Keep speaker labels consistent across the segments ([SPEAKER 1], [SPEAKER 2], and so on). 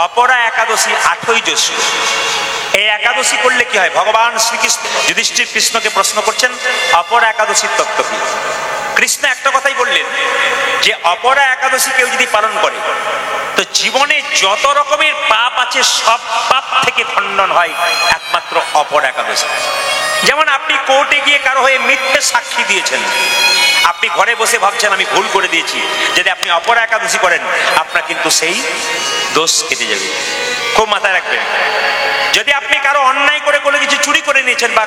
[SPEAKER 1] অপরা একাদশী 8ই জ্যৈষ্ঠ। এই একাদশী করলে কি হয়? ভগবান শ্রীকৃষ্ণ যুধিষ্ঠির কৃষ্ণকে প্রশ্ন করছেন অপরা একাদশীর তত্ত্ব কি। কৃষ্ণ একটা কথাই বললেন যে অপরা একাদশী কেউ যদি পালন করে তো জীবনে যত রকমের পাপ আছে সব পাপ থেকে খণ্ডন হয় একমাত্র অপরা একাদশী। যেমন আপনি কোর্টে গিয়ে কারো হয়ে মিথ্যে সাক্ষী দিয়েছেন, আপনি ঘরে বসে ভাবছেন আমি ভুল করে দিয়েছি, যদি আপনি অপরা একাদশী করেন আপনার কিন্তু সেই দোষ কেটে যাবে। খুব মাথায় রাখবেন। যদি আপনি কারো অন্যায় করে কোনো কিছু চুরি করে নিয়েছেন বা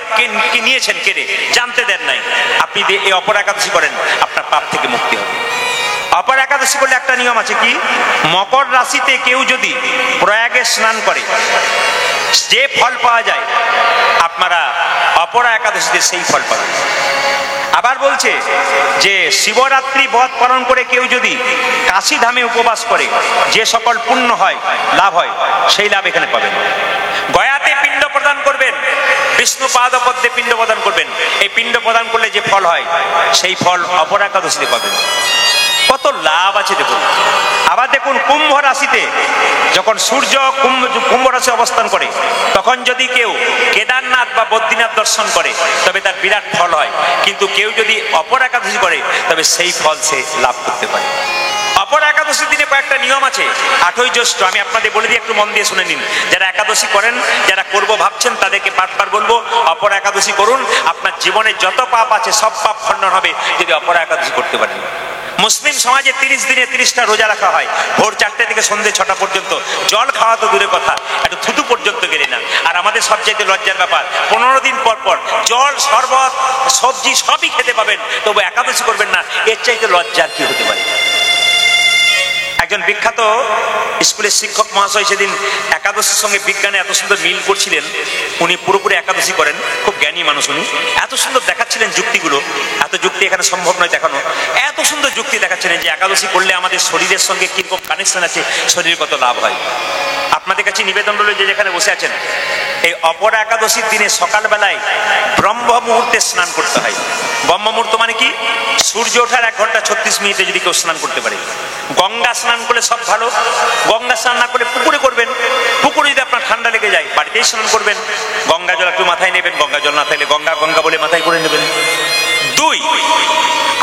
[SPEAKER 1] নিয়েছেন কেড়ে, জানতে দেন নাই, আপনি এই অপরা একাদশী করেন আপনার পাপ থেকে মুক্তি হবে। অপরা একাদশী করলে একটা নিয়ম আছে কি, মকর রাশিতে কেউ যদি প্রয়াগে স্নান করে যে ফল পাওয়া যায় আপনারা অপরা একাদশীতে সেই ফল পাবেন। আবার বলছে যে শিবরাত্রি ব্রত পালন করে কেউ যদি কাশী ধামে উপবাস করে যে সকল পুণ্য হয় লাভ হয় সেই লাভ এখানে পাবেন। গয়াতে পিণ্ড প্রদান করবেন, বিষ্ণু পাদপদ্মে পিণ্ড প্রদান করবেন, এই পিণ্ড প্রদান করলে যে ফল হয় সেই ফল অপরা একাদশীতে পাবেন। কত লাভ আছে দেখুন। আবার দেখুন কুম্ভ রাশিতে যখন সূর্য কুম্ভ রাশি অবস্থান করে তখন যদি কেউ কেদারনাথ বা বদ্রীনাথ দর্শন করে তবে তার বিরাট ফল হয়, কিন্তু কেউ যদি অপরা একাদশী করে তবে সেই ফল সে লাভ করতে পারে। অপরা একাদশীর দিনে কয়েকটা নিয়ম আছে। 8ই জ্যৈষ্ঠ আমি আপনাদের বলে দিই, একটু মন দিয়ে শুনে নিন। যারা একাদশী করেন, যারা করব ভাবছেন তাদেরকে বারবার বলবো অপরা একাদশী করুন। আপনার জীবনে যত পাপ আছে সব পাপ খণ্ডন হবে যদি অপরা একাদশী করতে পারেন। মুসলিম সমাজে 30 দিনে 30টা রোজা রাখা হয়, ভোর 4টে থেকে সন্ধ্যে 6টা পর্যন্ত। জল খাওয়া তো দূরের কথা, একটু থুতু পর্যন্ত গেলে না। আর আমাদের সবচাইতে লজ্জার ব্যাপার 15 দিন পর পর জল, শরবত, সবজি সবই খেতে পাবেন, তবু একাদশী করবেন না। এর চাইতে লজ্জার কি হতে পারে? একজন বিখ্যাত স্কুলের শিক্ষক মহাশয় সেদিন একাদশীর সঙ্গে বিজ্ঞানে এত সুন্দর মিল করছিলেন। উনি পুরোপুরি একাদশী করেন, খুব জ্ঞানী মানুষ। উনি এত সুন্দর দেখাচ্ছিলেন যুক্তিগুলো, এত যুক্তি এখানে সম্ভব নয় দেখানো, এত সুন্দর যুক্তি দেখাচ্ছিলেন যে একাদশী করলে আমাদের শরীরের সঙ্গে কিরকম কানেকশন আছে, শরীরের কত লাভ হয়। আপনাদের কাছে নিবেদন রইল যে যেখানে বসে আছেন এই অপরা একাদশীর দিনে সকালবেলায় ব্রহ্ম মুহূর্তে স্নান করতে হয়। ব্রহ্ম মুহূর্ত মানে কি? সূর্য ওঠার 1 ঘন্টা 36 মিনিটে যদি কেউ স্নান করতে পারে। গঙ্গা স্নান করলে সব ভালো, গঙ্গা স্নান না করলে পুকুরে করবেন। পুকুরে যদি আপনার ঠান্ডা লেগে যায় বাড়িতেই স্নান করবেন, গঙ্গা জল একটু মাথায় নেবেন, গঙ্গা জল না থাকলে গঙ্গা গঙ্গা বলে মাথায় করে নেবেন। 2,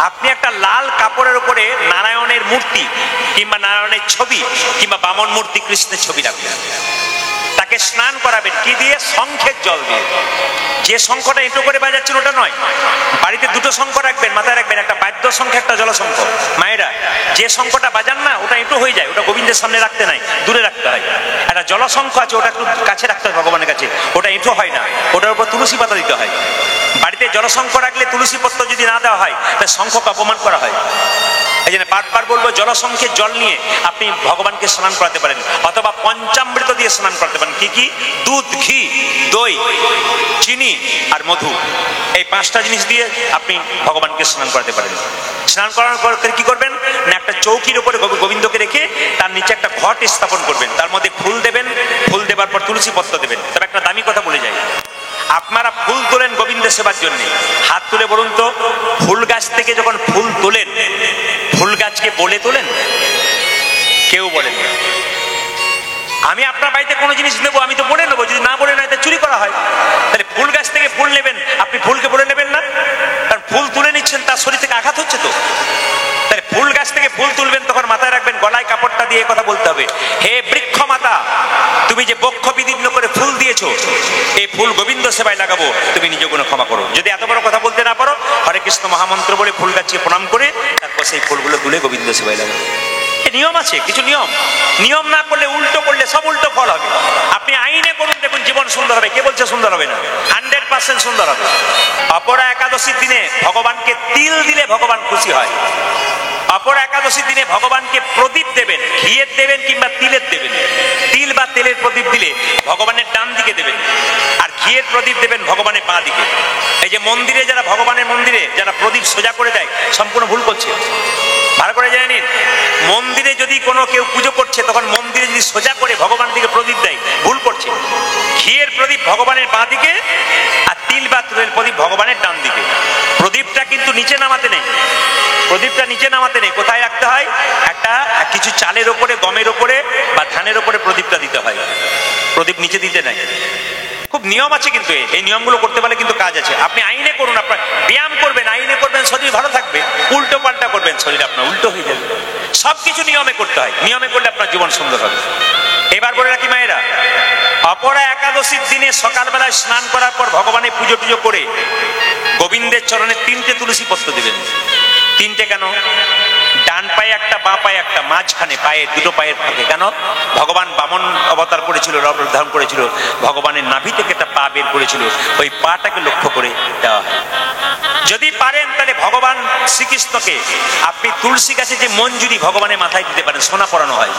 [SPEAKER 1] আপনি একটা লাল কাপড়ের উপরে নারায়ণের মূর্তি কিংবা নারায়ণের ছবি কিংবা বামন মূর্তি, কৃষ্ণের ছবি রাখবেন। তাকে স্নান করাবেন কি দিয়ে? শঙ্খের জল দিয়ে। যে শঙ্খটা এঁটো করে বাজাচ্ছেন ওটা নয়, বাড়িতে 2টো শঙ্খ রাখবেন, মাথায় রাখবেন, একটা বাদ্য শঙ্খ একটা জলশঙ্খ। মায়েরা যে শঙ্খটা বাজান না ওটা এঁটো হয়ে যায়, ওটা গোবিন্দের সামনে রাখতে নাই, দূরে রাখতে হয়। একটা জলশঙ্খ আছে ওটা একটু কাছে রাখতে হয় ভগবানের কাছে, ওটা এঁটো হয় না, ওটার উপর তুলসী পাতা দিতে হয়। বাড়িতে জলশঙ্খ রাখলে তুলসী পত্র যদি না দেওয়া হয় তাহলে শঙ্খকে অপমান করা হয়। এই জন্য বারবার বলবো জলশঙ্খের জল নিয়ে আপনি ভগবানকে স্নান করাতে পারেন, অথবা পঞ্চামৃত দিয়ে স্নান করতে পারেন। কি কি? দুধ, ঘি, দই, চিনি আর মধু, এই 5টা জিনিস দিয়ে আপনি ভগবানকে স্নান করাতে পারেন। স্নান করার পর কি করবেন না, একটা চৌকির উপরে গোবিন্দকে রেখে তার নিচে একটা ঘট স্থাপন করবেন, তার মধ্যে ফুল দেবেন, ফুল দেবার পর তুলসী পত্র দেবেন। তবে একটা দামি কথা বলে যাই, আপনারা ফুল তোলেন গোবিন্দের সেবার জন্য, হাত তুলে বলুন তো, ফুল গাছ থেকে যখন ফুল তোলেন ফুল গাছকে বলে তোলেন? কেউ বলেন না। আমি আপনার বাড়িতে কোনো জিনিস নেবো, আমি তো বলে নেবো, যদি না বলে নেয় চুরি করা হয়। তাহলে ফুল গাছ থেকে ফুল নেবেন, আপনি ফুলকে বলে নেবেন না? কারণ ফুল তুলে নিচ্ছেন, তার শরীর থেকে আঘাত হচ্ছে তো। তাহলে ফুল গাছ থেকে ফুল তুলবেন তখন মাথায় রাখবেন, গলায় কাপড়টা দিয়ে কথা বলতে হবে, হে বৃক্ষ মাতা, তুমি যে বক্ষ বিদীর্ণ করে ফুল দিয়েছো, এই ফুল গোবিন্দ সেবায় লাগাবো, তুমি নিজ গুণে ক্ষমা করো। যদি এত বড় কথা বলতে না পারো, হরে কৃষ্ণ মহামন্ত্র বলে ফুল গাছকে প্রণাম করে তারপর সেই ফুলগুলো তুলে গোবিন্দ সেবায় লাগাবো। নিয়ম আছে, কিছু নিয়ম না করলে, উল্টো করলে সব উল্টো ফল হবে। আপনি আইনে করুন, দেখুন জীবন সুন্দর হবে। কে বলছে সুন্দর হবে না? 100% সুন্দর হবে। অপরা একাদশীর দিনে ভগবানকে তিল দিলে ভগবান খুশি হয়। অপরা একাদশীর দিনে ভগবানকে প্রদীপ দেবেন, ঘিয়ের দেবেন কিংবা তিলের দেবেন। তিল বা তেলের প্রদীপ দিলে ভগবানের ডান দিকে দেবেন, আর ঘিয়ের প্রদীপ দেবেন ভগবানের বাঁ দিকে। এই যে মন্দিরে যারা, ভগবানের মন্দিরে যারা প্রদীপ সোজা করে দেয়, সম্পূর্ণ ভুল করছে। ভালো করে জেনে নিন, মন্দিরে যদি কোনো কেউ পুজো করছে তখন মন্দিরে যদি সোজা করে ভগবানের দিকে প্রদীপ দেয়, ভুল করছে। ঘিয়ের প্রদীপ ভগবানের বাঁ দিকে, আর তিল বা তেলের প্রদীপ ভগবানের ডান দিকে। প্রদীপটা কিন্তু নিচে নামাতে নেই, প্রদীপটা নিচে নামাতে নেই। কোথায় রাখতে হয়? একটা কিছু চালের ওপরে, গমের ওপরে বা ধানের ওপরে প্রদীপটা দিতে হয়, প্রদীপ নিচে দিতে নাই। খুব নিয়ম আছে, কিন্তু এই নিয়মগুলো করতে পারলে কিন্তু কাজ আছে। আপনি আইনে করুন, আপনার ব্যায়াম করবেন, আইনে করবেন, শরীর ভালো থাকবে। উল্টো পাল্টা করবেন, শরীর আপনার উল্টো হয়ে যাবে। সবকিছু নিয়মে করতে হয়, নিয়মে করলে আপনার জীবন সুন্দর হবে। এবার বলে রাখি মায়েরা, অপরা একাদশীর দিনে সকালবেলায় স্নান করার পর ভগবানের পুজো টুজো করে গোবিন্দের চরণে 3টে তুলসী পত্র দিবেন। 3টে কেন? ডান পায়ে একটা, বাঁ পায়ে একটা, মাঝখানে পায়ের দুটো পায়ের ফাঁকে। কেন? ভগবান বামন অবতার করেছিল, রব ধারণ করেছিল, ভগবানের নাভি থেকে একটা পা বের করেছিল, ওই পাটাকে লক্ষ্য করে দেওয়া হয়। যদি পারেন তাহলে ভগবান শ্রীকৃষ্ণকে আপনি তুলসী গাছে যে মঞ্জুরি ভগবানের মাথায় দিতে পারেন, সোনা পরানো হয়।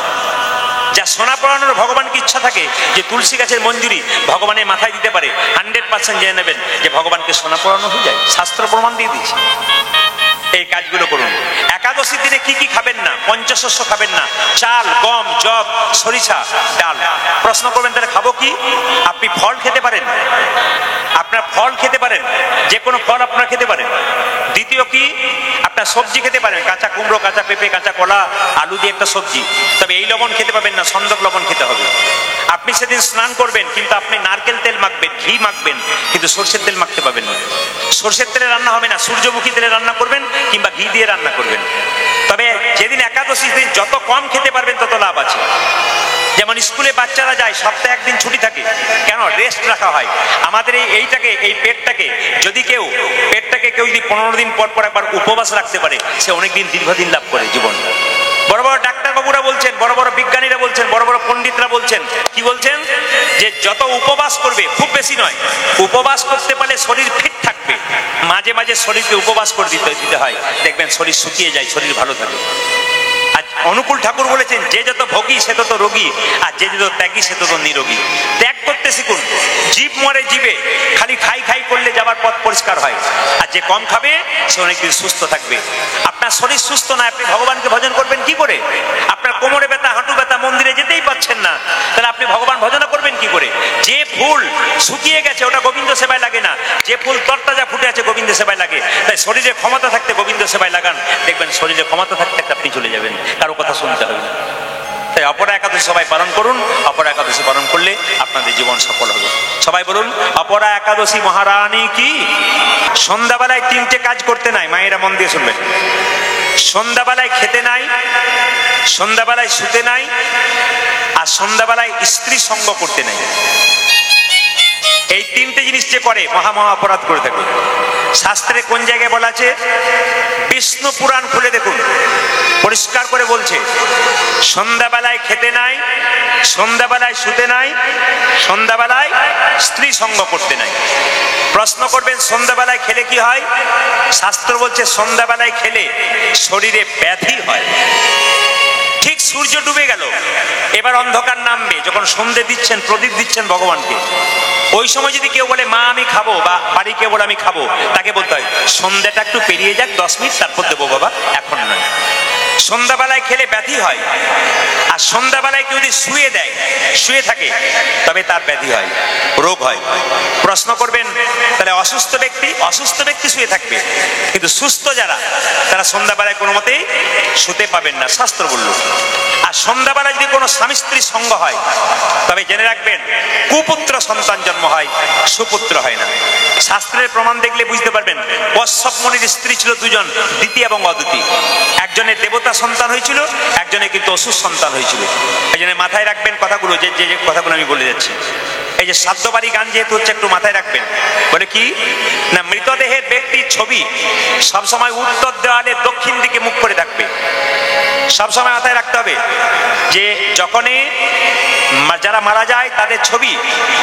[SPEAKER 1] যা সোনা পরানোর ভগবানকে ইচ্ছা থাকে যে তুলসী গাছের মঞ্জুরি ভগবানের মাথায় দিতে পারে, 100% জেনে নেবেন যে ভগবানকে সোনা পরানো হয়ে যায়। শাস্ত্র প্রমাণ দিয়ে দিয়েছে। এই কাজগুলো করুন। একাদশীর দিনে কি কি খাবেন না? পঞ্চশস্য খাবেন না, চাল, গম, জব, সরিষা, ডাল। প্রশ্ন করবেন তাহলে খাবো কি? আপনি ফল খেতে পারেন, আপনার ফল খেতে পারেন, যে কোনো ফল আপনারা খেতে পারেন। দ্বিতীয় কি? আপনার সবজি খেতে পারেন, কাঁচা কুমড়ো, কাঁচা পেঁপে, কাঁচা কলা, আলু দিয়ে একটা সবজি। তবে এই লবণ খেতে পাবেন না, সন্দক লবণ খেতে হবে। আপনি সেদিন স্নান করবেন, কিন্তু আপনি নারকেল তেল মাখবেন, ঘি মাখবেন, কিন্তু সর্ষের তেল মাখতে পাবেন না। সর্ষের তেলে রান্না হবে না, সূর্যমুখী তেলে রান্না করবেন কিংবা ঘি দিয়ে রান্না করবেন। তবে যেদিন একাদশী, দিন যত কম খেতে পারবেন তত লাভ আছে। যেমন স্কুলে বাচ্চারা যায়, সপ্তাহে একদিন ছুটি থাকে, কেন? রেস্ট রাখা হয়। আমাদের এই পেটটাকে যদি কেউ 15 দিন পর পর একবার উপবাস রাখতে পারে, সে অনেকদিন দীর্ঘদিন লাভ করে জীবন। বড় বড় ডাক্তার বাবুরা বলছেন, বড় বড় বিজ্ঞানীরা বলছেন, বড় বড় পণ্ডিতরা বলছেন, কি বলছেন? যে যত উপবাস করবে, খুব বেশি নয়, উপবাস করতে পারলে শরীর ফিট থাকবে। মাঝে মাঝে শরীরকে উপবাস করে দিতে হয়, দেখবেন শরীর শুকিয়ে যায়, শরীর ভালো থাকে। আর অনুকূল ঠাকুর বলেছেন, যে যত ভোগী সে তত রোগী, আর যে যত ত্যাগী সে তত নিরোগী। ত্যাগ করতে শিখুন। জীব মরে জীবে, খালি খাই করলে যাবার পথ পরিষ্কার হয়। আর যে কম খাবে সে অনেকদিন সুস্থ থাকবে। আপনার শরীর সুস্থ নয়, আপনি ভগবানকে ভজন করবেন কি করে? আপনার কোমরে ব্যথা, হাঁটু ব্যথা, মন্দিরে যেতেই পাচ্ছেন না, তাহলে আপনি ভগবান ভজনা করবেন কি করে? যে ফুল শুকিয়ে গেছে ওটা গোবিন্দ সেবায় লাগে না, যে ফুল তরতাজা ফুটে আছে গোবিন্দ সেবায় লাগে। তাই শরীরে ক্ষমতা থাকতে গোবিন্দ সেবায় লাগান, দেখবেন শরীরে ক্ষমতা থাকতে আপনি চলে যাবেন, কারো কথা শুনতে হবে না। তাই অপরা একাদশী সবাই পালন করুন। অপরা একাদশী পালন করলে আপনাদের জীবন সফল হবে। সবাই বলুন, অপরা একাদশী মহারানী কি। সন্ধ্যাবেলায় 3টে কাজ করতে নাই, মায়েরা মন দিয়ে শুনবেন। সন্ধ্যাবেলায় খেতে নাই, সন্ধ্যাবেলায় শুতে নাই, আর সন্ধ্যাবেলায় স্ত্রী সঙ্গ করতে নাই। এই 3টে জিনিস যে করে মহা অপরাধ করে থাকে। শাস্ত্রে কোন জায়গায় বলা আছে? বিষ্ণু পুরাণ খুলে দেখুন, পরিষ্কার করে বলছে, সন্ধ্যাবেলায় খেতে নাই, সন্ধ্যাবেলায় শুতে নাই, সন্ধ্যাবেলায় স্ত্রী সঙ্গ করতে নাই। প্রশ্ন করবেন সন্ধ্যাবেলায় খেলে কি হয়? শাস্ত্র বলছে সন্ধ্যাবেলায় খেলে শরীরে ব্যাধি হয়। ঠিক সূর্য ডুবে গেল, এবার অন্ধকার নামবে, যখন সন্ধে দিচ্ছেন, প্রদীপ দিচ্ছেন ভগবানকে, ওই সময় যদি কেউ বলে মা আমি খাবো, বা বাড়ি কেউ বলে আমি খাবো, তাকে বলতে হয় সন্ধ্যাটা একটু পেরিয়ে যাক, 10 মিনিট, তারপর দেবো বাবা, এখন নয়। সন্ধ্যাবেলায় খেলে ব্যাধি হয়। আর সন্ধ্যাবেলায় কেউ যদি শুয়ে থাকে, তবে তার ব্যাধি হয়, রোগ হয়। প্রশ্ন করবেন তাহলে অসুস্থ ব্যক্তি শুয়ে থাকবে, কিন্তু সুস্থ যারা, তারা সন্ধ্যাবেলায় কোনো মতেই শুতে পাবেন না, শাস্ত্র বলল। আর সন্ধ্যাবেলায় যদি কোনো স্বামী স্ত্রীর সঙ্গ হয়, তবে জেনে রাখবেন কুপুত্র সন্তান জন্ম হয়, সুপুত্র হয় না। শাস্ত্রের প্রমাণ দেখলে বুঝতে পারবেন। কশ্যপ মুনির স্ত্রী ছিল 2জন, দিতি এবং অদিতি। একজনের দেবতা সন্তান হয়েছিল, একজনের কিন্তু অসুর সন্তান হয়েছিল। এই জন্য মাথায় রাখবেন কথাগুলো, যে কথাগুলো আমি বলে যাচ্ছি। এই যে সাধ্যবাড়ি গান যেহেতু হচ্ছে, একটু মাথায় রাখবেন। বলে কি না, মৃতদেহের ব্যক্তির ছবি সবসময় উত্তর দেওয়ালে দক্ষিণ দিকে মুখ করে থাকবে। সবসময় মাথায় রাখতে হবে যে যখনই যারা মারা যায় তাদের ছবি,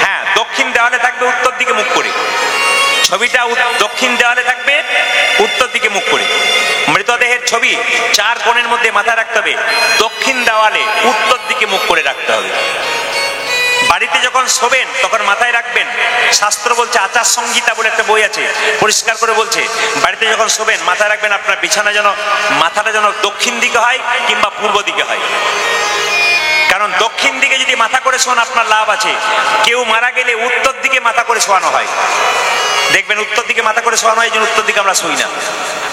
[SPEAKER 1] হ্যাঁ, দক্ষিণ দেওয়ালে থাকবে, উত্তর দিকে মুখ করে। ছবিটা দক্ষিণ দেওয়ালে থাকবে, উত্তর দিকে মুখ করে। মৃতদেহের ছবি 4 কোণের মধ্যে মাথায় রাখতে হবে, দক্ষিণ দেওয়ালে, উত্তর দিকে মুখ করে রাখতে হবে। বাড়িতে যখন শোবেন তখন মাথায় রাখবেন, শাস্ত্র বলছে, আচার সংহিতা বলে একটা বই আছে, পরিষ্কার করে বলছে, বাড়িতে যখন শোবেন মাথায় রাখবেন আপনার বিছানা যেন, মাথাটা যেন দক্ষিণ দিকে হয় কিংবা পূর্ব দিকে হয়। কারণ দক্ষিণ দিকে যদি মাথা করে শোন, আপনার লাভ আছে। কেউ মারা গেলে উত্তর দিকে মাথা করে শোয়ানো হয়, দেখবেন উত্তর দিকে মাথা করে শোয়ানো হয়, যে উত্তর দিকে আমরা শুই না।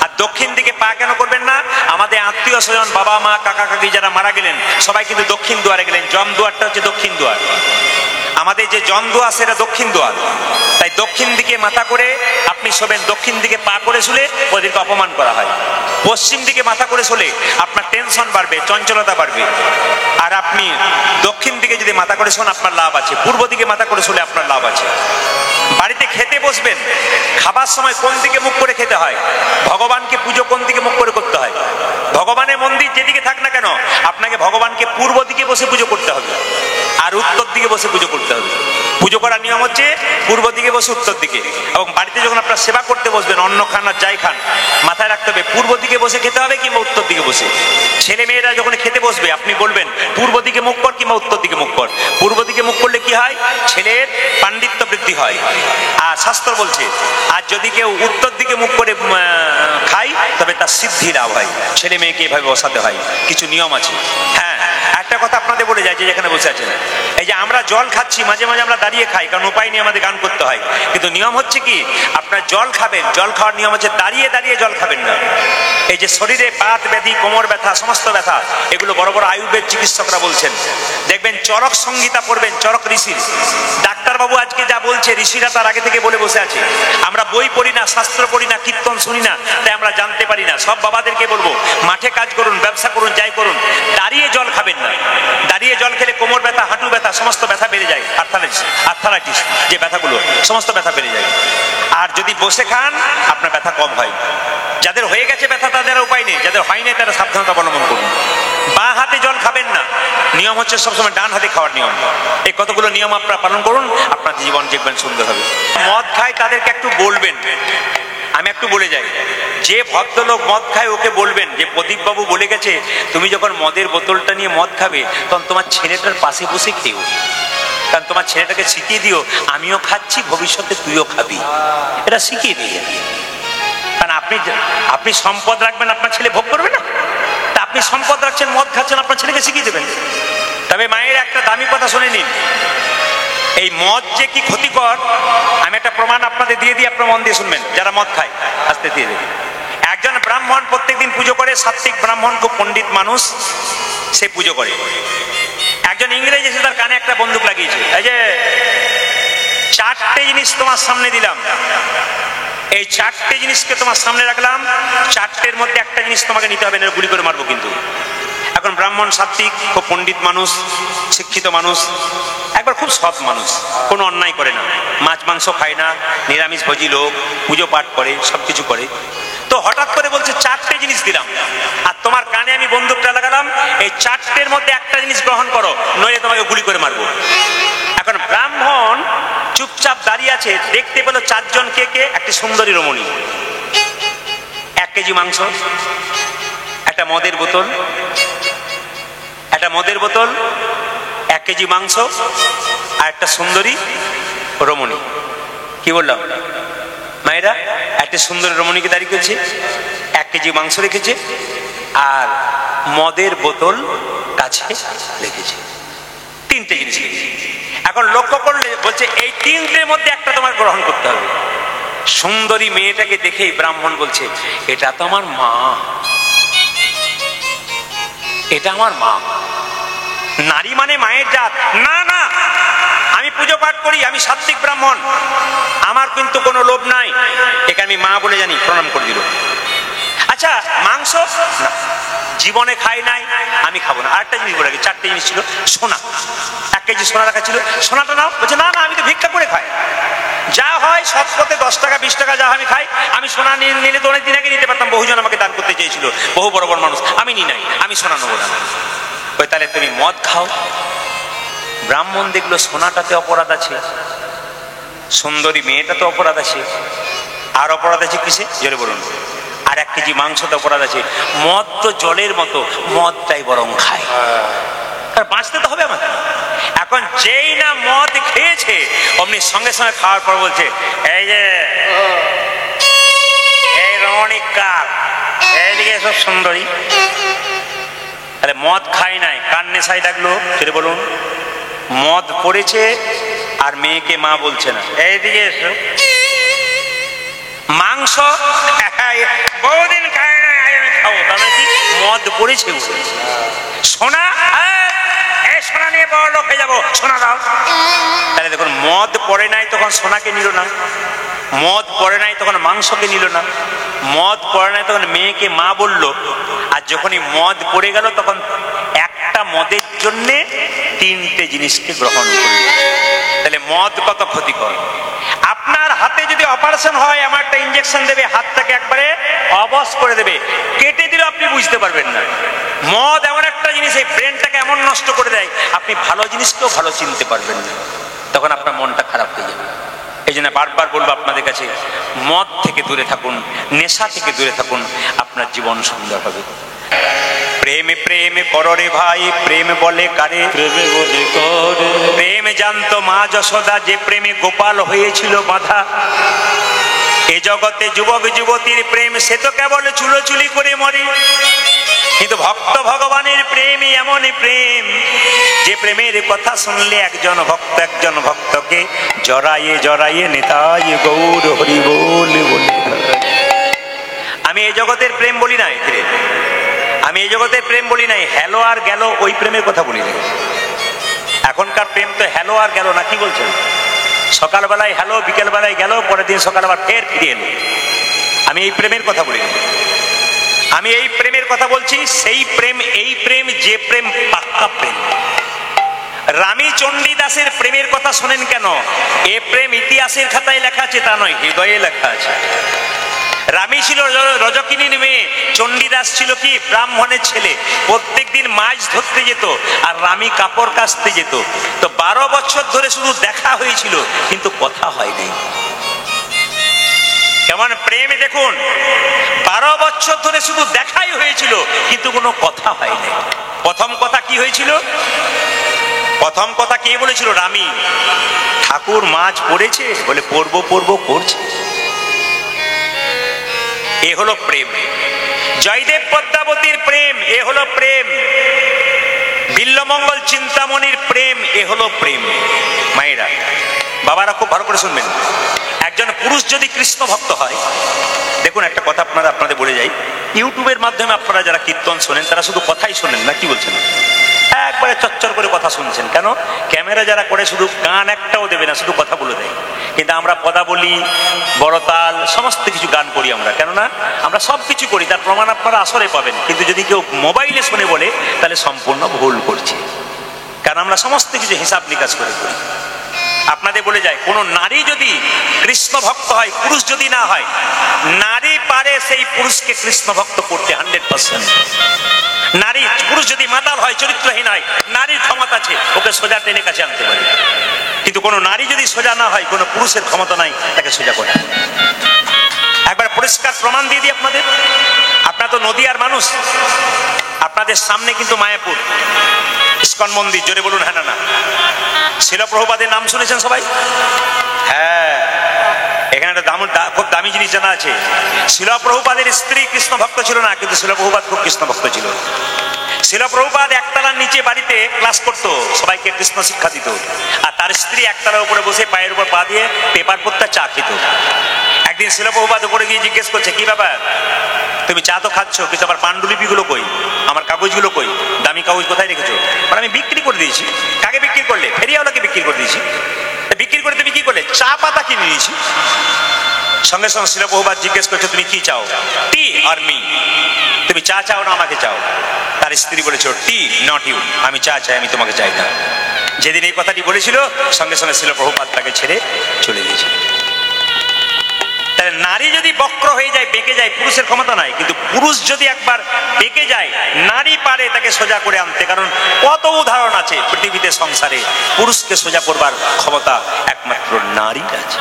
[SPEAKER 1] আর দক্ষিণ দিকে পা কেন করবেন না? আমাদের আত্মীয় স্বজন, বাবা মা কাকা কাকি যারা মারা গেলেন সবাই কিন্তু দক্ষিণ দুয়ারে গেলেন। জম দুয়ারটা হচ্ছে দক্ষিণ দুয়ার, আমাদের যে জন দুয়ার সেটা দক্ষিণ দুয়ার। তাই দক্ষিণ দিকে মাথা করে আপনি শোবেন, দক্ষিণ দিকে পা করে শুলে ওদেরকে অপমান করা হয়। পশ্চিম দিকে মাথা করে শুলে আপনার টেনশন বাড়বে, চঞ্চলতা বাড়বে। আর আপনি দক্ষিণ দিকে যদি মাথা করে শোন আপনার লাভ আছে, পূর্ব দিকে মাথা করে শুলে আপনার লাভ আছে। বাড়িতে খেতে বসবেন, খাবার সময় কোন দিকে মুখ করে খেতে হয়? ভগবানকে পুজো কোন দিকে মুখ করে করতে হয়? ভগবানের মন্দির যেদিকে থাক না কেন আপনাকে ভগবানকে পূর্ব দিকে বসে পুজো করতে হবে আর উত্তর দিকে বসে পুজো করতে হবে। পুজো করার নিয়ম হচ্ছে পূর্ব দিকে বসে উত্তর দিকে। এবং বাড়িতে যখন আপনার সেবা করতে বসবেন, অন্ন খান আর যাই খান, মাথায় রাখতে হবে পূর্ব দিকে বসে খেতে হবে কিংবা উত্তর দিকে বসে। ছেলে মেয়েরা যখন খেতে বসবে আপনি বলবেন পূর্ব দিকে মুখ কর কিংবা উত্তর দিকে মুখ কর। পূর্ব দিকে মুখ করলে কি হয়? ছেলের পাণ্ডিত্য বৃদ্ধি হয়, আর শাস্ত্র বলছে। আর যদি কেউ উত্তর দিকে মুখ করে খায় তবে তার সিদ্ধি লাভ হয়। ছেলে মেয়েকে এভাবে বসাতে হয়, কিছু নিয়ম আছে। হ্যাঁ, একটা কথা আপনাদের বলে যায়, যে যেখানে বসে আছেন, এই যে আমরা জল খাচ্ছি, মাঝে মাঝে আমরা দাঁড়িয়ে খাই, কারণ উপায় নিয়ে আমাদের গান করতে হয়। কিন্তু নিয়ম হচ্ছে কি, আপনার জল খাবেন, জল খাওয়ার নিয়ম হচ্ছে দাঁড়িয়ে দাঁড়িয়ে জল খাবেন না। এই যে শরীরে বাত ব্যাধি, কোমর ব্যথা, সমস্ত ব্যথা, এগুলো বড় বড় আয়ুর্বেদ চিকিৎসকরা বলছেন। দেখবেন চরক সংহিতা পড়বেন, চরক ঋষির। ডাক্তারবাবু আজকে যা বলছে ঋষিরা তার আগে থেকে বলে বসে আছে। আমরা বই পড়ি না, শাস্ত্র পড়ি না, কীর্তন শুনি না, তাই আমরা জানতে পারি না। সব বাবাদেরকে বলবো, মাঠে কাজ করুন, ব্যবসা করুন, যাই করুন, দাঁড়িয়ে জল খাবেন না। দাঁড়িয়ে জল খেলে কোমর ব্যথা, হাঁটু ব্যথা, সমস্ত ব্যথা বেড়ে যায়। আর্থারাইটিস যে ব্যথাগুলো, সমস্ত ব্যথা বেড়ে যায়। আর যদি বসে খান আপনার ব্যথা কম হয়। যাদের হয়ে গেছে ব্যথা তাদের উপায় নেই, যাদের হয়নি তারা সাবধানতা অবলম্বন করুন। বাঁ হাতে জল খাবেন না, নিয়ম হচ্ছে সবসময় ডান হাতে খাওয়ার নিয়ম। এই কতগুলো নিয়ম আপনারা পালন করুন, আপনার জীবন দেখবেন সুন্দর হবে। মদ খায় তাদেরকে একটু বলবেন, আমি একটু বলে যাই, যে ভদ্রলোক মদ খায় ওকে বলবেন যে প্রদীপবাবু বলে গেছে তুমি যখন মদের বোতলটা নিয়ে মদ খাবে তখন তোমার ছেলেটার পাশে বসে খেও, কারণ তোমার ছেলেটাকে শিখিয়ে দিও আমিও খাচ্ছি, ভবিষ্যতে তুইও খাবি, এটা শিখিয়ে দিয়ে। কারণ আপনি সম্পদ রাখবেন, আপনার ছেলে ভোগ করবে না। তা আপনি সম্পদ রাখছেন, মদ খাচ্ছেন, আপনার ছেলেকে শিখিয়ে দেবেন। তবে মায়ের একটা দামি কথা শুনে নিন, এই মদ যে কি ক্ষতিকর আমি একটা প্রমাণ আপনাদের দিয়ে দিই, আপনার মন দিয়ে শুনবেন। যারা মদ খায় আস্তে দিয়ে দেবেন। একজন ব্রাহ্মণ প্রত্যেকদিন পুজো করে, সাত্বিক ব্রাহ্মণ, খুব পণ্ডিত মানুষ, সে পুজো করে। একজন ইংরেজ এসে তার কানে একটা বন্দুক লাগিয়েছে, এই যে 4টে জিনিস তোমার সামনে দিলাম, এই 4টে জিনিসকে তোমার সামনে রাখলাম, 4টের মধ্যে একটা জিনিস তোমাকে নিতে হবে, গুলি করে মারবো কিন্তু। এখন ব্রাহ্মণ সাত্বিক, খুব পণ্ডিত মানুষ, শিক্ষিত মানুষ, একবার খুব সৎ মানুষ, কোনো অন্যায় করে না, মাছ মাংস খায় না, নিরামিষ ভোজী লোক, পুজো পাঠ করে, সবকিছু করে। তো হঠাৎ করে বলছে 4টে জিনিস দিলাম আর তোমার কানে আমি বন্দুকটা লাগালাম, এই 4টের মধ্যে একটা জিনিস গ্রহণ করো, নইলে তোমাকে গুলি করে মারবো। এখন ব্রাহ্মণ চুপচাপ দাঁড়িয়ে আছে, দেখতে পেল 4জন কে কে, একটি সুন্দরী রমণী, 1 কেজি মাংস, একটা মদের বোতল, 1 কেজি মাংস আর একটা সুন্দরী রমণী। কি বললাম মায়েরা? একটা সুন্দরী রমণীকে দাঁড়িয়ে করেছে, 1 কেজি মাংস রেখেছে আর মদের বোতল কাছে রেখেছে, 3টে জিনিস রেখেছে। এখন লক্ষ্য করলে বলছে এই 3টের মধ্যে একটা তোমার গ্রহণ করতে হবে। সুন্দরী মেয়েটাকে দেখেই ব্রাহ্মণ বলছে এটা তো আমার মা, এটা আমার মা। নারী মানে মায়ের জাত না, না, আমি পুজো পাঠ করি, আমি সাত্বিক ব্রাহ্মণ, আমার কিন্তু কোনো লোভ নাই, একে আমি মা বলে জানি, প্রণাম করে দিল। আচ্ছা মাংস না, জীবনে খাই নাই, আমি খাবো না। আরেকটা জিনিস বলে, 4টে জিনিস ছিল। সোনা, 1 কেজি সোনা রাখা ছিল, সোনাটা নাও। বলছে না না, আমি তো ভিক্ষা করে খাই, যা হয় সৎ পথে 10 টাকা 20 টাকা যা আমি খাই। আমি সোনা নিলে তো অনেকদিন আগে নিতে পারতাম, বহুজন আমাকে দান করতে চেয়েছিল, বহু বড় বড় মানুষ, আমি নি নাই, আমি সোনা নেবো না। ওই তাহলে তুমি মদ খাও। ব্রাহ্মণ দেখলো সোনাটাতে অপরাধ আছে, সুন্দরী মেয়েটাতে অপরাধ আছে, আর অপরাধ আছে কিসে জোরে বলুন? আর 1 কেজি মাংসতে অপরাধ আছে। মদ তো জলের মতো, মদটাই বরং খায়, বাঁচতে তো হবে আমাকে। এখন যেই না মদ খেয়েছে অমনি সঙ্গে সঙ্গে খাওয়ার পর বলছে এই যে এই রমণীক কাল, এইদিকে সব সুন্দরী। তাহলে মদ খাই নাই, কার নেশায় লাগলো সেটা বলুন? মদ পড়েছে আর মেয়েকে মা বলছে না, এইদিকে এসো। মাংস বহুদিন খাবো, তাহলে কি মদ পড়েছে। সোনা, সোনা নিয়ে বড় লোক হয়ে যাবো, সোনা দাও। তাহলে দেখুন, মদ পড়ে নাই তখন সোনাকে নিল না, মদ পড়ে নাই তখন মাংসকে নিল না, মদ পড়ে নাই তখন মেয়েকে মা বলল, আর যখনই মদ পড়ে গেল তখন একটা মদের জন্য তিনটে জিনিসকে গ্রহণ করল। তাহলে মদ কত ক্ষতিকর। আপনার হাতে যদি অপারেশন হয়, আমার একটা ইঞ্জেকশন দেবে, হাতটাকে একবারে অবশ করে দেবে, কেটে দিলে আপনি বুঝতে পারবেন না। মদ এমন একটা জিনিস, এই ব্রেনটাকে এমন নষ্ট করে দেয়, আপনি ভালো জিনিসকেও ভালো চিনতে পারবেন না, তখন আপনার মনটা খারাপ হয়ে যাবে। এই জন্য বারবার বলবো আপনাদের কাছে, মদ থেকে দূরে থাকুন, নেশা থেকে দূরে থাকুন, আপনার জীবন সুন্দর হবে। প্রেমে প্রেমে কররে ভাই, প্রেম বলে কারে, প্রেমে বলে করে। প্রেম জানতো মা যশোদা, যে প্রেমে গোপাল হয়েছিল বাঁধা। এ জগতে যুবক যুবতীর প্রেম, সে তো কেবল চুলোচুলি করে মরে। কিন্তু ভক্ত ভগবানের প্রেম এমনই প্রেম, যে প্রেমের কথা শুনলে একজন ভক্তকে জড়াইয়ে জড়াইয়ে নিতাই গৌর হরি বলে বলে। আমি এই জগতের প্রেম বলি নাই, আমি এই জগতের প্রেম বলি নাই, হ্যালো আর গেল ওই প্রেমের কথা বলি নাই। এখনকার প্রেম তো হ্যালো আর গেল না, কি বলছেন? সকালবেলায় হ্যালো, বিকেল বেলায় গেল, পরের দিন সকাল আবার ফের ফিরে এলো। আমি এই প্রেমের কথা বলি না, আমি এই প্রেমের কথা বলছি, সেই প্রেম, এই প্রেম, যে প্রেম পাক্কা প্রেম। রানী চণ্ডীদাসের প্রেমের কথা শোনেন কেন? এ প্রেম ইতিহাসের খাতায় লেখা আছে তা নয়, হৃদয়ে লেখা আছে। রানী ছিল রজকিনীর মেয়ে, চণ্ডীদাস ছিল কি ব্রাহ্মণের ছেলে। প্রত্যেক দিন মাছ ধরতে যেত আর রানী কাপড় কাচতে যেত। তো 12 বছর ধরে শুধু দেখা হয়েছিল, কিন্তু কথা হয়নি। কেমন প্রেম দেখুন, 12 বছর ধরে শুধু দেখাই হয়েছিল, কিন্তু কোনো কথা হয়নি। প্রথম কথা কি হয়েছিল? প্রথম কথা কে বলেছিল? রানী। ঠাকুর মাছ পড়েছে বলে পড়বো পড়বো করছে। এ হলো প্রেম। জয়দেব পদ্মাবতীর প্রেম, এ হলো প্রেম। বিল্লমঙ্গল চিন্তামণির প্রেম, এ হলো প্রেম। মায়েরা, বাবারা খুব ভালো করে শুনবেন। একজন পুরুষ যদি কৃষ্ণ ভক্ত হয়, দেখুন একটা কথা আপনাদের বলে যাই, ইউটিউবের মাধ্যমে আপনারা যারা কীর্তন শোনেন, তারা শুধু কথাই শোনেন না, কি বলছেন? একবারে চচ্চর করে কথা শুনছেন। কেন? ক্যামেরা যারা করে শুধু গান একটাও দেবে না, শুধু কথা বলে দেয়। কিন্তু আমরা পদাবলী, বড়তাল, সমস্ত কিছু গান করি আমরা। কেননা আমরা সব কিছু করি, তার প্রমাণ আপনারা আসরে পাবেন। কিন্তু যদি কেউ মোবাইলে শুনে বলে, তাহলে সম্পূর্ণ ভুল করছে। কারণ আমরা সমস্ত কিছু হিসাব নিকাশ করে করি। আপনাদের বলে যায়, কোন নারী যদি কৃষ্ণ ভক্ত হয়, পুরুষ যদি না হয়, নারী পারে সেই পুরুষকে কৃষ্ণ ভক্ত করতে 100%। নারী, পুরুষ যদি মাতাল হয়, চরিত্রহীন হয়, নারীর ক্ষমতা আছে ওকে সোজা টেনে কাছে আনতে পারে। কিন্তু কোন নারী যদি সোজা না হয়, কোন পুরুষের ক্ষমতা নাই তাকে সোজা করে। একবার পরিষ্কার প্রমাণ দিয়ে দিই আপনাদের। আপনারা তো নদিয়ার মানুষ, আপনাদের সামনে কিন্তু মায়াপুর ইস্কন মন্দির। জোরে বলুন হ্যাঁ না না। শিল প্রভুপাদের নাম শুনেছেন সবাই? হ্যাঁ, এখানে একটা খুব দামি জিনিস জানা আছে। শিল প্রভুপাদের স্ত্রী কৃষ্ণ ভক্ত ছিল না, কিন্তু শিল প্রভুপাদ খুব কৃষ্ণ ভক্ত ছিল। শিল প্রভুপাদ একতলার নিচে বাড়িতে ক্লাস করতো, সবাইকে কৃষ্ণ শিক্ষা দিত। আর তার স্ত্রী একতলার উপরে বসে পায়ের উপর পা দিয়ে পেপার পড়তে চা খেত। একদিন শিল প্রভুপাদ উপরে গিয়ে জিজ্ঞেস করছে, কি ব্যাপার, তুমি চা তো খাচ্ছ, কিন্তু আমার পাণ্ডুলিপিগুলো কই, আমার কাগজগুলো কই, দামি কাগজ কোথায় রেখেছো? মানে আমি বিক্রি করে দিয়েছি। কাকে বিক্রি করলে? ফেরিয়াওয়ালাকে বিক্রি করে দিয়েছি। বিক্রি করে তুমি কি করলে? চা পাতা কিনে নিয়েছি। সঙ্গে সঙ্গে শিল প্রভুপাদ জিজ্ঞেস করছে, তুমি কি চাও, টি আর মি? তুমি চা চাও না আমাকে চাও? তার স্ত্রী বলেছিল, টি নট ইউ, আমি চা চাই, আমি তোমাকে চাই না। যেদিন এই কথাটি বলেছিল, সঙ্গে সঙ্গে শিল প্রভুপাদ তাকে ছেড়ে চলে গিয়েছিল। তাহলে নারী যদি বক্র হয়ে যায়, বেঁকে যায়, পুরুষের ক্ষমতা নাই। কিন্তু পুরুষ যদি একবার বেঁকে যায়, নারী পারে তাকে সোজা করে আনতে। কারণ কত উদাহরণ আছে পৃথিবীতে, সংসারে পুরুষকে সোজা করবার ক্ষমতা একমাত্র নারীর আছে।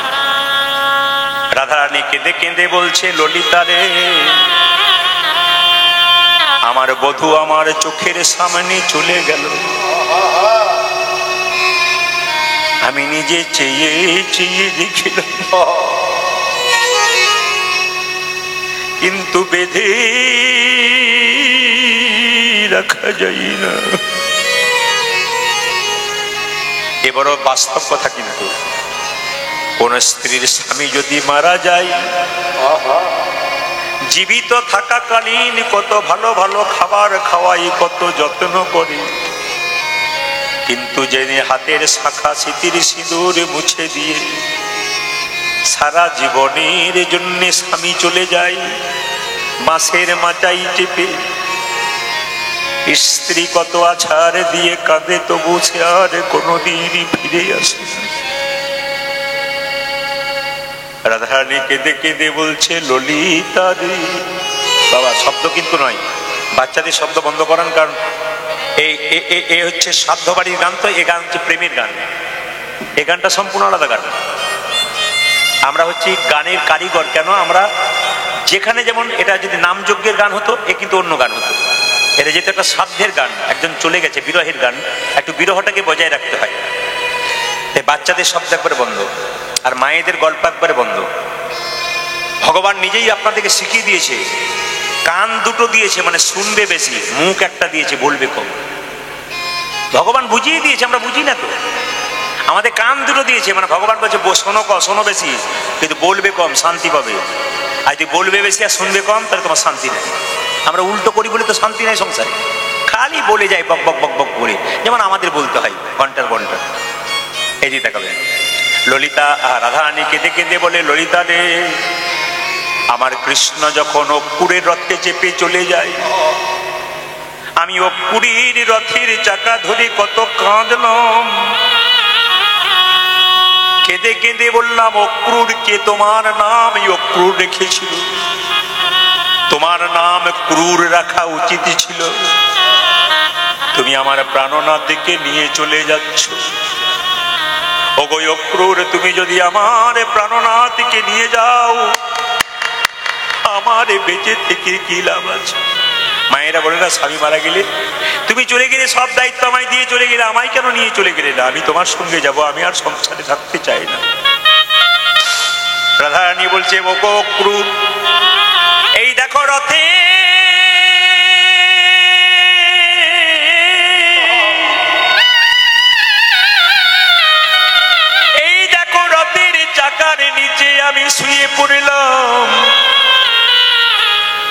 [SPEAKER 1] রাধারানী কেঁদে কেঁদে বলছে, ললিতা রে, আমার বধূ আমার চোখের সামনে চলে গেল, আমি নিজে চেয়ে চেয়ে দেখিলাম, কিন্তু বেঁধে রাখা যায় না। এ বড় বাস্তব কথা। কিন্তু কোন স্ত্রীর স্বামী যদি মারা যায়, জীবিত থাকাকালীন কত ভালো ভালো খাবার খাওয়াই, কত যত্ন করি, কিন্তু যেদিন হাতের শাখা স্মৃতির সিঁদুর মুছে দিয়ে সারা জীবনের জন্য স্বামী চলে যায় বাঁশের মাচাই চেপে, স্ত্রী কত আছাড় দিয়ে কাঁদে, তবু সে আর কোনোদিনই ফিরে আসে। রাধারানী কেঁদে কেঁদে বলছে, ললিতা রে। বাবা, শব্দ কিন্তু নয়, বাচ্চাদের শব্দ বন্ধ করান, কারণ এই হচ্ছে সাধ্য বাড়ির গান, তো এই গান হচ্ছে প্রেমের গান। এই গানটা সম্পূর্ণ আলাদা গান। আমরা হচ্ছে গানের কারিগর। কেন? আমরা যেখানে যেমন এটা যদি নামযজ্ঞের গান হতো, এ কিন্তু অন্য গান হতো। এটা যেহেতু একটা সাধ্যের গান, একজন চলে গেছে, বিরহের গান, একটু বিরহটাকে বজায় রাখতে হয়। তাই বাচ্চাদের শব্দ একবারে বন্ধ, আর মায়েদের গল্প একবারে বন্ধ। ভগবান নিজেই আপনাদেরকে শিখিয়ে দিয়েছে, কান দুটো দিয়েছে মানে শুনবে বেশি, মুখ একটা দিয়েছে বলবে কম। ভগবান বুঝিয়ে দিয়েছে, আমরা বুঝি না তো। আমাদের কান দুটো দিয়েছে মানে ভগবান বলছে শোনো বেশি, কিন্তু বলবে কম, শান্তি পাবে। আর যদি বলবে বেশি আর শুনবে কম, তাহলে তোমার শান্তি নেই। আমরা উল্টো করি বলে তো শান্তি নাই সংসারে, খালি বলে যাই বক বক বক বক করে, যেমন আমাদের বলতে হয় ঘন্টার ঘন্টা। এই যে দেখাবে ললিতা, রাধারানী কেঁদে কেঁদে বলে, ললিতা রে, আমার কৃষ্ণ যখন অপুরের রথে চেপে চলে যায়, আমি অপুরীর রথের চাকা ধরে কত কাঁদলাম। কেঁদে কেঁদে বললাম, অক্রুর কে তোমার নাম? অক্রুর রেখেছিল, তোমার নাম ক্রুর রাখা উচিত ছিল। তুমি আমার প্রাণনাথকে নিয়ে চলে যাচ্ছ। ওগো অক্রুর, তুমি যদি আমার প্রাণনাথকে নিয়ে যাও, আমার বেঁচে থেকে কি লাভ আছে? মায়েরা বলে না, স্বামী মারা গেলে তুমি চলে গেলে, সব দায়িত্ব আমায় দিয়ে চলে গেলে, আমায় কেন নিয়ে চলে গেলে না? আমি তোমার সঙ্গে যাব, আমি আর সংসারে থাকতে চাই না। রাধারানী বলছে, ওগো অক্রুর, এই দেখো রথে চাকার নিচে আমি শুয়ে পড়লাম,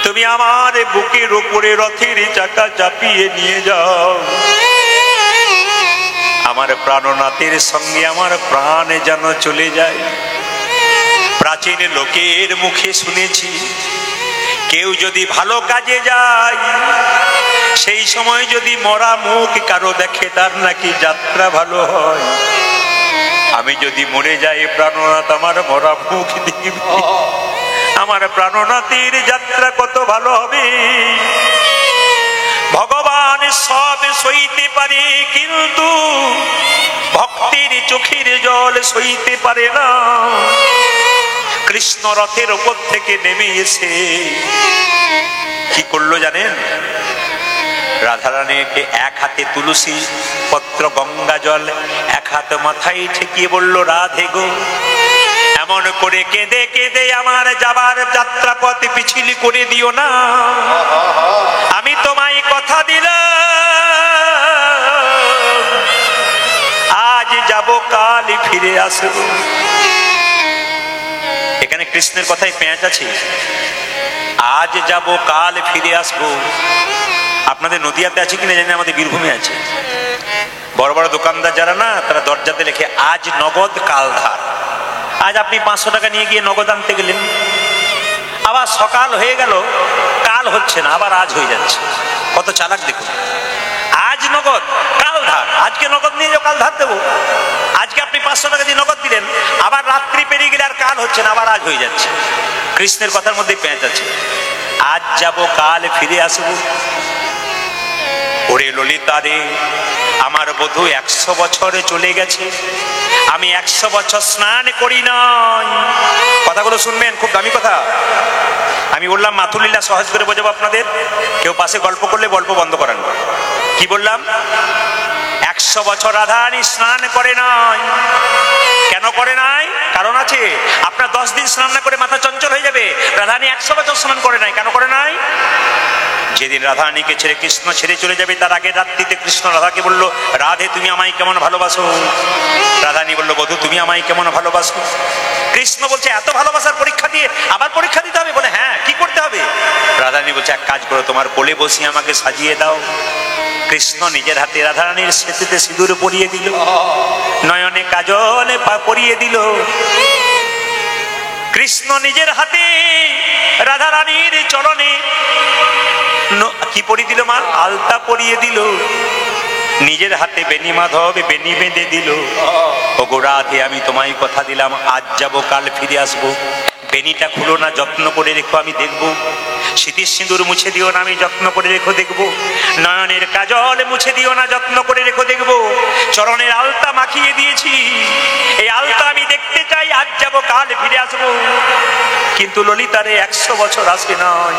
[SPEAKER 1] তুমি আমার বুকের উপরে রথের চাকা চাপিয়ে নিয়ে যাও। আমার প্রাণনাথের সঙ্গে আমার প্রাণ যেন চলে যায়। প্রাচীন লোকের মুখে শুনেছি, কেউ যদি ভালো কাজে যায়, সেই সময় যদি মরা মুখ কারো দেখে, তার নাকি যাত্রা ভালো হয়। আমি যদি মরে যাই, প্রাণনাথ আমার মরা মুখ দেখবে, আমার প্রাণনাথের যাত্রা কত ভালো হবে। ভগবান সব সইতে পারে, কিন্তু ভক্তের চোখের জল সইতে পারে না। কৃষ্ণ রথের ওপর থেকে নেমে এসে কি করলো জানেন? রাধারানীকে এক হাতে তুলসী পত্র গঙ্গা জল, এক হাতে মাথায় ঠেকিয়ে বলল, রাধে গো, এমন করে কেঁদে কেঁদে আমার যাবার যাত্রা পথ পিছিল করে দিও না। আমি তোমায় কথা দিলাম, আজ যাব, কাল ফিরে আসব। এখানে কৃষ্ণের কথায় পেঁচ আছে, আজ যাব, কাল ফিরে আসবো। আপনাদের নদিয়াতে আছে কিনা জানি, আমাদের বীরভূমে আছে। বড় বড় দোকানদার যারা না, তারা দরজাতে লেখে, আজ নগদ কাল ধার। আজ আপনি 500 টাকা নিয়ে গিয়ে নগদ আনতে গেলেন, আবার সকাল হয়ে গেল, কাল হচ্ছে না, আবার আজ হয়ে যাচ্ছে। কত চালাক দেখুন। আজ নগদ, কাল ধার। আজকে নগদ নিয়ে যাও, কাল ধার দেবো। আজকে আপনি 500 টাকা দিয়ে নগদ দিলেন, আবার রাত্রি পেরিয়ে গেলে আর কাল হচ্ছে না, আবার আজ হয়ে যাচ্ছে। কৃষ্ণের কথার মধ্যে পেঁচ আছে, আজ যাব, কাল ফিরে আসবো। ওরে ললিতা রে, আমার বধূ 100 বছরে চলে গেছে, আমি 100 বছর স্নান করি নাই। কথাগুলো শুনবেন, খুব দামি কথা। আমি বললাম মাথুলীলা সহজ করে বোঝাবো আপনাদের, কেউ পাশে গল্প করলে গল্প বন্ধ করান। কি বললাম? 100 বছর রাধারানী স্নান করে নাই। কেন করে নাই? কারণ আছে। আপনার 10 দিন স্নান না করে মাথা চঞ্চল হয়ে যাবে। রাধারানী 100 বছর স্নান করে নাই। কেন করে নাই? যেদিন রাধারানীকে ছেড়ে কৃষ্ণ ছেড়ে চলে যাবে, তার আগের রাত্রিতে কৃষ্ণ রাধাকে বলল, রাধে তুমি আমায় কেমন ভালোবাসো? রাধারানী বলল, বধূ তুমি আমায় কেমন ভালোবাসো? কৃষ্ণ বলছে, এত ভালোবাসার পরীক্ষা দিয়ে আবার পরীক্ষা দিতে হবে? বলে, হ্যাঁ, কি করতে হবে? রাধারানী বলছে, এক কাজ করো, তোমার কোলে বসিয়ে আমাকে সাজিয়ে দাও। কৃষ্ণ নিজের হাতে রাধারানীর সেতুতে সিঁদুর পরিয়ে দিল, নয়নে কাজল পরিয়ে দিল। কৃষ্ণ নিজের হাতে রাধারানীর চরণে কি পরিয়ে দিল মা? আলতা পরিয়ে দিল। নিজের হাতে বেনি মাধব বেনি বেঁধে দিল। ওগো রাধে, আমি তোমায় কথা দিলাম, আজ যাব কাল ফিরে আসবো। বেনিটা খুলো না, যত্ন করে রেখো, আমি দেখবো। স্মৃতির সিঁদুর মুছে দিও না, আমি যত্ন করে রেখো, দেখবো। নয়নের কাজল মুছে দিও না, যত্ন করে রেখো, দেখবো। চরণের আলতা মাখিয়ে দিয়েছি, এই আলতা আমি দেখতে চাই, আজ যাব কাল ফিরে আসবো। কিন্তু ললিতারে 100 বছর আসে নাই।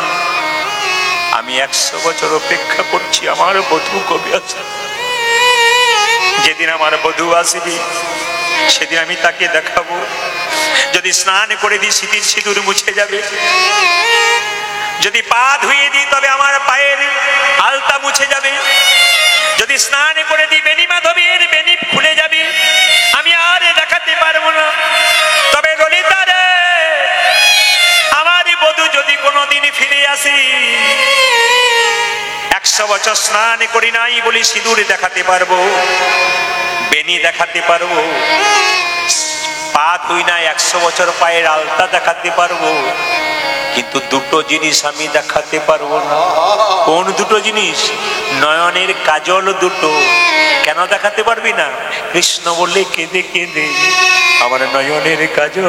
[SPEAKER 1] আমি 100 বছর অপেক্ষা করছি, আমার বধূ কবে আসবে? যেদিন আমার বধূ আসবে সেদিন আমি তাকে দেখাবো। যদি স্নান করে দিই, স্মৃতির সিঁদুর মুছে যাবে। যদি পা ধুয়ে দিই, তবে আমার পায়ের আলতা মুছে যাবে। যদি স্নান করে দিই, বেনি মাধবের বেনি খুলে যাবে, আমি আর দেখাতে পারবো না। তবে ললিতা রে, আমার বধূ যদি কোনোদিন ফিরে আসে, 100 বছর স্নান করি নাই বলি সিঁদুর দেখাতে পারবো, বেনি দেখাতে পারবো। পা ধুই না, 100 বছর পায়ের আলতা দেখাতে পারবো, কিন্তু দুটো জিনিস আমি দেখাতে পারবো না। কোন দুটো জিনিস? নয়নের কাজল দুটো। কেন দেখাতে পারবি না? কৃষ্ণ বলে, কেঁদে কেঁদে আমার নয়নের কাজল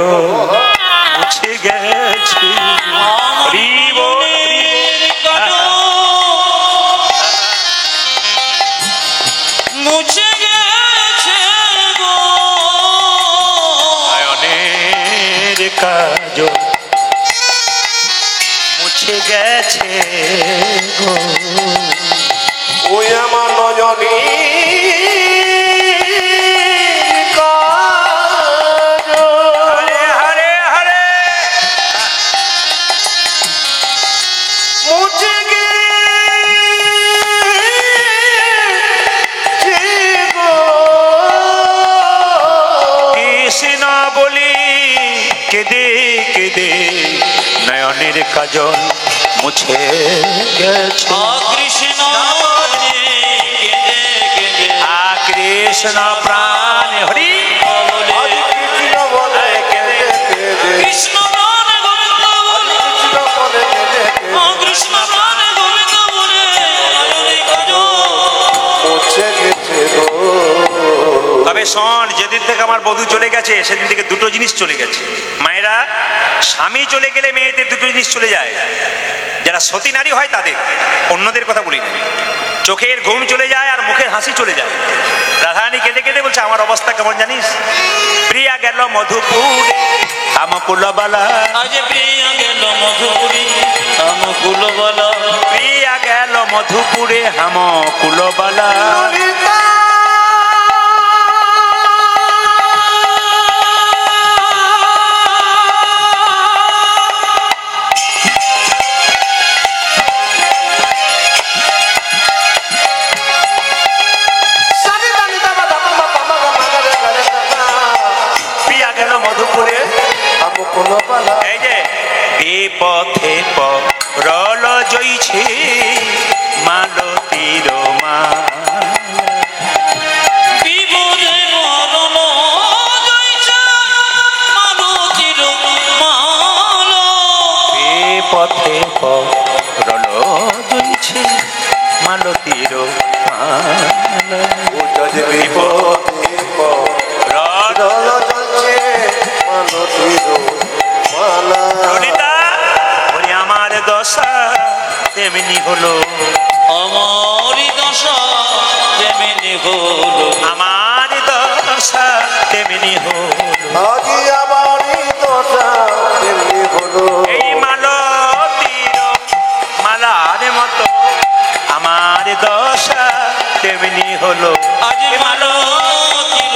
[SPEAKER 1] মুছে গেছে।
[SPEAKER 2] মুছে গেছে গো
[SPEAKER 1] নয়নের কাজল মুছে গেছে গো।
[SPEAKER 3] ওই আমার নয়নে
[SPEAKER 1] হরে হরে হরে
[SPEAKER 3] মুছে গেছে গো।
[SPEAKER 1] কৃষ্ণ বলি কেঁদে কেঁদে নয়নের কাজল মুছে গেছে।
[SPEAKER 2] কৃষ্ণ বলে কেঁদে কেঁদে
[SPEAKER 1] কৃষ্ণ প্রাণ হরি
[SPEAKER 2] বলে
[SPEAKER 3] কৃষ্ণ বলে কেঁদে কেঁদে,
[SPEAKER 2] কৃষ্ণ প্রাণ গোবিন্দ বলে
[SPEAKER 3] কৃষ্ণ বলে কেঁদে কেঁদে
[SPEAKER 2] কৃষ্ণ প্রাণ গোবিন্দ বলে নয়নের কাজল
[SPEAKER 3] মুছে গেছে গো।
[SPEAKER 1] তবে শোন, যেদিন থেকে আমার বধূ চলে গেছে সেদিন থেকে দুটো জিনিস চলে গেছে। মায়েরা, স্বামী চলে গেলে মেয়েদের দুটো জিনিস চলে যায়। যারা সতী নারী হয় তাদের, অন্যদের কথা বলি না। চোখের ঘুম চলে যায় আর মুখের হাসি চলে যায়। রাধারানী কেঁদে কেঁদে বলছে, আমার অবস্থা কেমন জানিস? প্রিয়া গেল মধুপুরে আমকুলবালা,
[SPEAKER 2] আজ প্রিয়া গেল মধুপুরী আমকুলবালা,
[SPEAKER 1] প্রিয়া গেল মধুপুরে আমকুলবালা।
[SPEAKER 3] ললিতা
[SPEAKER 1] প্রিয়া গেল মধুপুরে,
[SPEAKER 3] আমকুলবালা।
[SPEAKER 1] এই যে বিপথে পরল জইছে মালতীর মা,
[SPEAKER 2] বিপদে মরণ জয়ছে মালতীর মালা,
[SPEAKER 1] বিপথে পরল জইছে মালতীর মালা।
[SPEAKER 3] ওটাতে বিপদে
[SPEAKER 1] রড
[SPEAKER 3] পরল জলছে মালতীর মালা।
[SPEAKER 1] ললিতা বলি, আমার দশা তেমনি হলো,
[SPEAKER 2] আমারি দশা যেমনি হলো,
[SPEAKER 1] আমার দশা তেমনি হলো।
[SPEAKER 3] আজি আমারই দশা তেমনি হলো।
[SPEAKER 1] এই মালতীর মালার মতো আমার দশা তেমনি হলো।
[SPEAKER 2] আজ মালতীর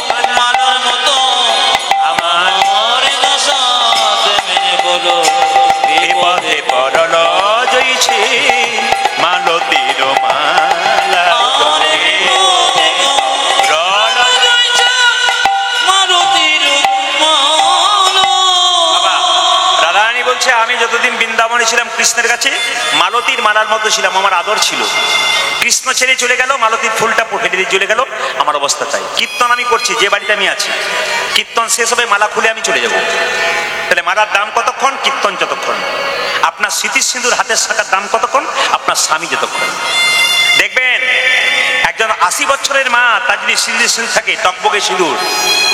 [SPEAKER 2] মালার মতো
[SPEAKER 1] আমার
[SPEAKER 2] দশা তেমনি হলো।
[SPEAKER 1] বিপদে পরল জইছে মালতীর মালা।
[SPEAKER 2] আমার বিপদে
[SPEAKER 1] রল
[SPEAKER 2] জয়ছে
[SPEAKER 1] বলছে আমি যতদিন বৃন্দাবনে ছিলাম কৃষ্ণের কাছে মালতীর মালার মতো ছিলাম, আমার আদর ছিল। কৃষ্ণ ছেড়ে চলে গেল, মালতীর ফুলটা ফেটে দিয়ে চলে গেল, আমার অবস্থা তাই। কীর্তন আমি করছি যে বাড়িতে আমি আছি, কীর্তন শেষ হবে মালা খুলে আমি চলে যাব। তাহলে মালার দাম কতক্ষণ? কীর্তন যতক্ষণ। আপনার স্মৃতির সিঁদুর হাতের শাখার দাম কতক্ষণ? আপনার স্বামী যতক্ষণ। দেখবেন একজন 80 বছরের মা, তার যদি সিঁদুর সিঁদুর থাকে, টকবকে সিঁদুর,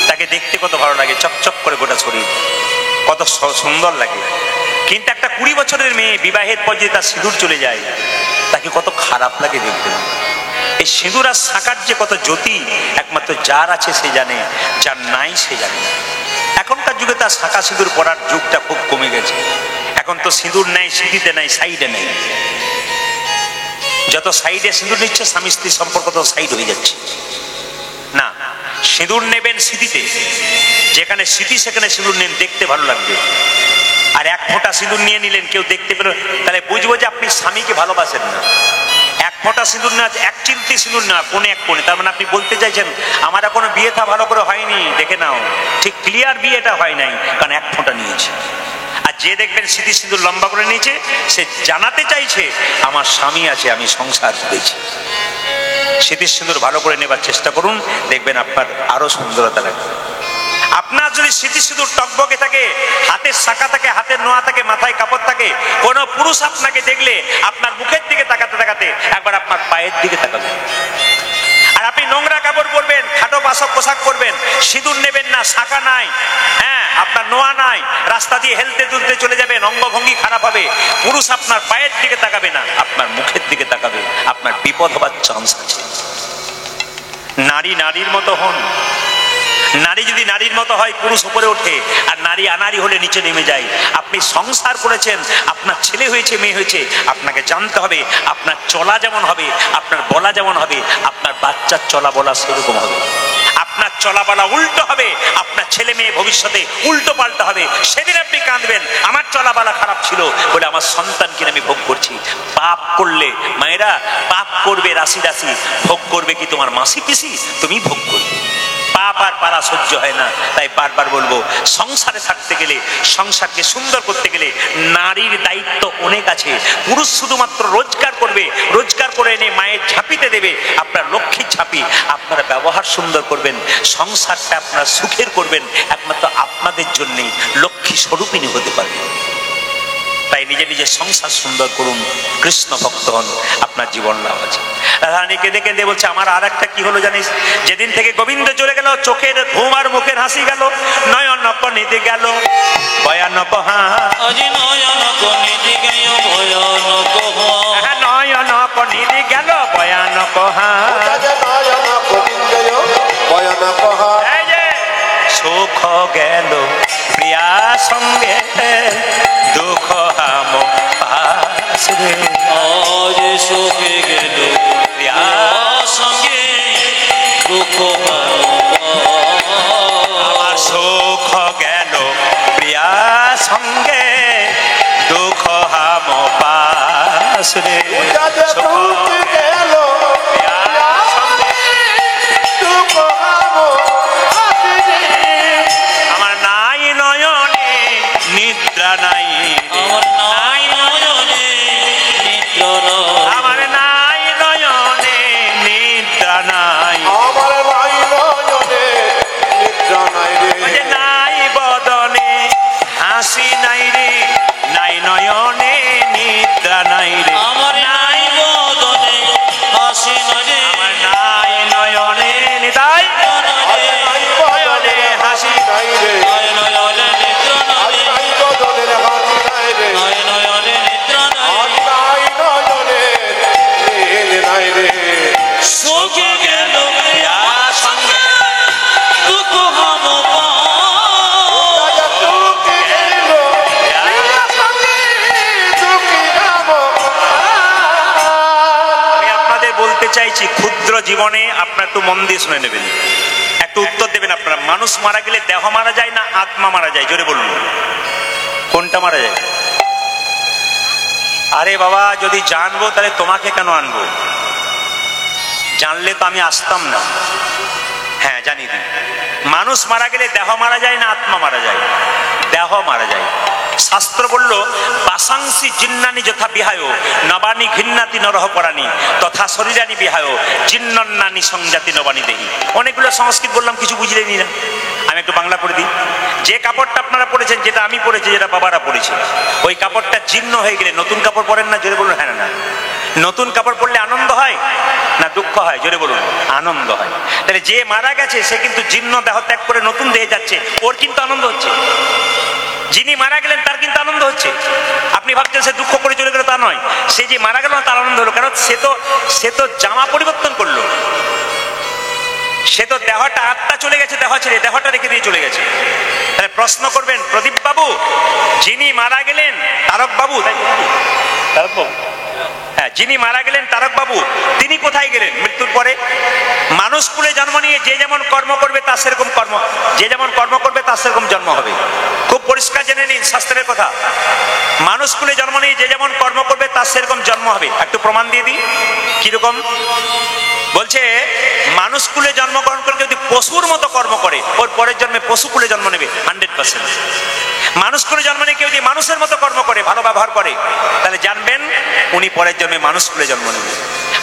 [SPEAKER 1] তাকে দেখতে কত ভালো লাগে, চকচক করে গোটা শরীর, কত সুন্দর লাগে। কিন্তু একটা 20 বছরের মেয়ে বিবাহের পর যে তার সিঁদুর চলে যায়, তাকে কত খারাপ লাগে দেখতে। এই সিঁদুর আর শাঁখার যে কত জ্যোতি একমাত্র যার আছে সে জানে, যার নাই সে জানে। এখনকার যুগে তার শাঁখা সিঁদুর পরার যুগটা খুব কমে গেছে। এখন তো সিঁদুর নেই, সিঁথিতে নেই, সাইডে নেই। যত সাইডে সিঁদুর নিচ্ছে স্বামী স্ত্রীর সম্পর্ক তো সাইড হয়ে যাচ্ছে। না, সিঁদুর নেবেন স্মৃতিতে, যেখানে স্মৃতি সেখানে সিঁদুর নেন, দেখতে ভালো লাগবে। আর এক ফোঁটা সিঁদুর নিয়ে নিলেন, কেউ দেখতে পেল, তাহলে বুঝবো যে আপনি স্বামীকে ভালোবাসেন না। এক ফোঁটা সিঁদুর না, এক চিমটি সিঁদুর না, কোণে এক কোণে, তার মানে আপনি বলতে চাইছেন আমার এখনো বিয়েটা ভালো করে হয়নি, দেখে নাও, ঠিক ক্লিয়ার বিয়েটা হয় নাই, কারণ এক ফোঁটা নিয়েছে। আর যে দেখবেন স্মৃতি সিঁদুর লম্বা করে নিয়েছে, সে জানাতে চাইছে আমার স্বামী আছে, আমি সংসার করেছি। স্মৃতির সিঁদুর ভালো করে নেবার চেষ্টা করুন, দেখবেন আপনার আরো সুন্দরতা লাগবে। আপনার যদি স্মৃতি সিঁদুর টকবকে থাকে, হাতের শাখা থাকে, হাতের নোয়া থাকে, মাথায় কাপড় থাকে, কোন পুরুষ আপনাকে দেখলে আপনার মুখের দিকে তাকাতে তাকাতে একবার আপনার পায়ের দিকে তাকাবে। আর আপনি নোংরা কাপড় পরবেন, খাটো পোশাক পরবেন, সিঁদুর নেবেন না, শাখা নাই, হ্যাঁ আপনার নোয়া নাই, রাস্তা দিয়ে হেলতে দুলতে চলে যাবেন, অঙ্গভঙ্গি খারাপ হবে, পুরুষ আপনার পায়ের দিকে তাকাবে না, আপনার মুখের দিকে তাকাবে, আপনার বিপদ হবার চান্স আছে। নারী নারীর মতো হন। নারী যদি নারীর মতো হয়, পুরুষ উপরে ওঠে, আর নারী আনারী হলে নিচে নেমে যায়। আপনি সংসার করেছেন, আপনার ছেলে হয়েছে, মেয়ে হয়েছে, আপনাকে জানতে হবে আপনার চলা যেমন হবে, আপনার বলা যেমন হবে, আপনার বাচ্চার চলা বলা সেরকম হবে। আপনার চলা বলা উল্টো হবে, আপনার ছেলে মেয়ে ভবিষ্যতে উল্টো পাল্টা হবে। সেদিন আপনি কাঁদবেন আমার চলা বলা খারাপ ছিল বলে আমার সন্তানকে আমি ভোগ করছি। পাপ করলে মায়েরা, পাপ করবে রাশি রাশি, ভোগ করবে কি তোমার মাসি পিসি, তুমি ভোগ করবে। পাপ আর পারা সহ্য হয় না। তাই বারবার বলবো, সংসারে থাকতে গেলে, সংসারকে সুন্দর করতে গেলে নারীর দায়িত্ব অনেক আছে। পুরুষ শুধুমাত্র রোজগার করবে, রোজগার করে এনে মায়ের ঝাঁপিতে দেবে, আপনার লক্ষ্মীর ঝাঁপি। আপনারা ব্যবহার সুন্দর করবেন, সংসারটা আপনার সুখের করবেন, একমাত্র আপনাদের জন্যেই লক্ষ্মী স্বরূপিণী হতে পারবে। তাই নিজে নিজে সংসার সুন্দর করুন, কৃষ্ণ ভক্ত হন, আপনার জীবন লাভ আছে। রাধারানী কেঁদে কেঁদে বলছে আমার আর একটা কি হলো জানিস, যেদিন থেকে গোবিন্দ চলে গেল, চোখের ঘুম আর মুখের হাসি গেল, নয়ন নিতে গেল ভয়ানক
[SPEAKER 2] নিতে গেল ভয়ানক
[SPEAKER 1] সুখ গেল প্রিয়া সঙ্গে, দুঃখ হাম পাশে।
[SPEAKER 2] আজ সুখে গেল প্রিয়া সঙ্গে, দুঃখ
[SPEAKER 1] আমার সুখ গেল প্রিয়া সঙ্গে, দুঃখ হাম পাশে। আমার নাই নয়নে নিদ্রা নাই,
[SPEAKER 2] নাই নয়নে নিদ্রা,
[SPEAKER 1] আমার নাই নয়নে নিদ্রা নাই,
[SPEAKER 3] আমার নাই নয়নে নিদ্রা নাই রে,
[SPEAKER 1] নাই বদনে হাসি নাই রে, নাই নয়নে নিদ্রা নাই রে,
[SPEAKER 2] আমার নাই বদনে হাসি নরে,
[SPEAKER 1] আমার নাই নয়নে নিদাই নয়নে হাসি
[SPEAKER 3] নাই রে,
[SPEAKER 2] নয়নে নিদ্রা
[SPEAKER 3] আজ
[SPEAKER 2] নাই,
[SPEAKER 3] নাই বদনের হাসি নাই রে,
[SPEAKER 2] নয়নে নিদ্রা
[SPEAKER 3] আজ
[SPEAKER 2] নাই,
[SPEAKER 3] নাই নয়নে নীল নাই রে।
[SPEAKER 2] সুখে গেল
[SPEAKER 1] প্রিয়া সঙ্গে,
[SPEAKER 2] দুঃখ হাম
[SPEAKER 3] রাজা সুখী গেল, প্রিয়া সঙ্গে সুখী গাব।
[SPEAKER 1] আমি আপনাদের বলতে চাইছি, ক্ষুদ্র জীবনে আপনার একটু মন দিয়ে শুনে নেবেন, একটু উত্তর দেবেন। আপনারা, মানুষ মারা গেলে দেহ মারা যায় না আত্মা মারা যায়? জোরে বলুন, কোনটা মারা যায়? আরে বাবা, যদি জানবো তাহলে তোমাকে কেন আনবো? জানলে তো আমি আসতাম না। হ্যাঁ জানি, মানুষ মারা গেলে দেহ মারা যায় না আত্মা মারা যায়? দেহ মারা যায়। শাস্ত্র বলল পাশাংসি জিন্নানি যথা বিহায় নবানি ঘৃণাতি নরহ পরাণী তথা শরীরানি বিহায় জিন্নন্নানি সংজাতি নবানি দেহি। অনেকগুলো সংস্কৃত বললাম, কিছু বুঝলেনি না, আমি একটু বাংলা করে দিই। যে কাপড়টা আপনারা পরেছেন, যেটা আমি পরেছি, যেটা বাবারা পরেছে, ওই কাপড়টা জীর্ণ হয়ে গেলে নতুন কাপড় পরেন না? জোরে বলুন হ্যাঁ না। নতুন কাপড় পরলে আনন্দ হয় না দুঃখ হয়? জোরে বলুন। আনন্দ হয়। তাহলে যে মারা গেছে সে কিন্তু জীর্ণ দেহ ত্যাগ করে নতুন দেহে যাচ্ছে, ওর কিন্তু আনন্দ হচ্ছে। যিনি মারা গেলেন তার কিন্তু আনন্দ হচ্ছে। আপনি ভাবছেন সে দুঃখ করে চলে গেল, তা নয়। সে যে মারা গেল তার আনন্দ হলো, কারণ সে তো জামা পরিবর্তন করলো। সে তো দেহটা, আত্মা চলে গেছে, দেহ ছেড়ে দেহটা রেখে দিয়ে চলে গেছে। তাহলে প্রশ্ন করবেন, প্রদীপ বাবু যিনি মারা গেলেন, তারক বাবু, তারক বাবু, হ্যাঁ, যিনি মারা গেলেন তারক বাবু, তিনি কোথায় গেলেন মৃত্যুর পরে? মানুষ কুলে জন্ম নিয়ে যে যেমন কর্ম করবে তার সেরকম কর্ম, যে যেমন কর্ম করবে তার সেরকম জন্ম হবে। খুব পরিষ্কার জেনে নিন শাস্ত্রের কথা। মানুষ কুলে জন্ম নিয়ে যে যেমন কর্ম করবে তার সেরকম জন্ম হবে। একটু প্রমাণ দিয়ে দিই কিরকম। বলছে মানুষ কুলে জন্মগ্রহণ করে যদি পশুর মতো কর্ম করে, ওর পরের জন্মে পশু কুলে জন্ম নেবে 100%। মানুষ কুলে জন্ম নিয়ে কেউ যদি মানুষের মতো কর্ম করে, ভালো ব্যবহার করে, তাহলে জানবেন উনি পরের জন্মে মানুষ কুলে জন্ম নেবে।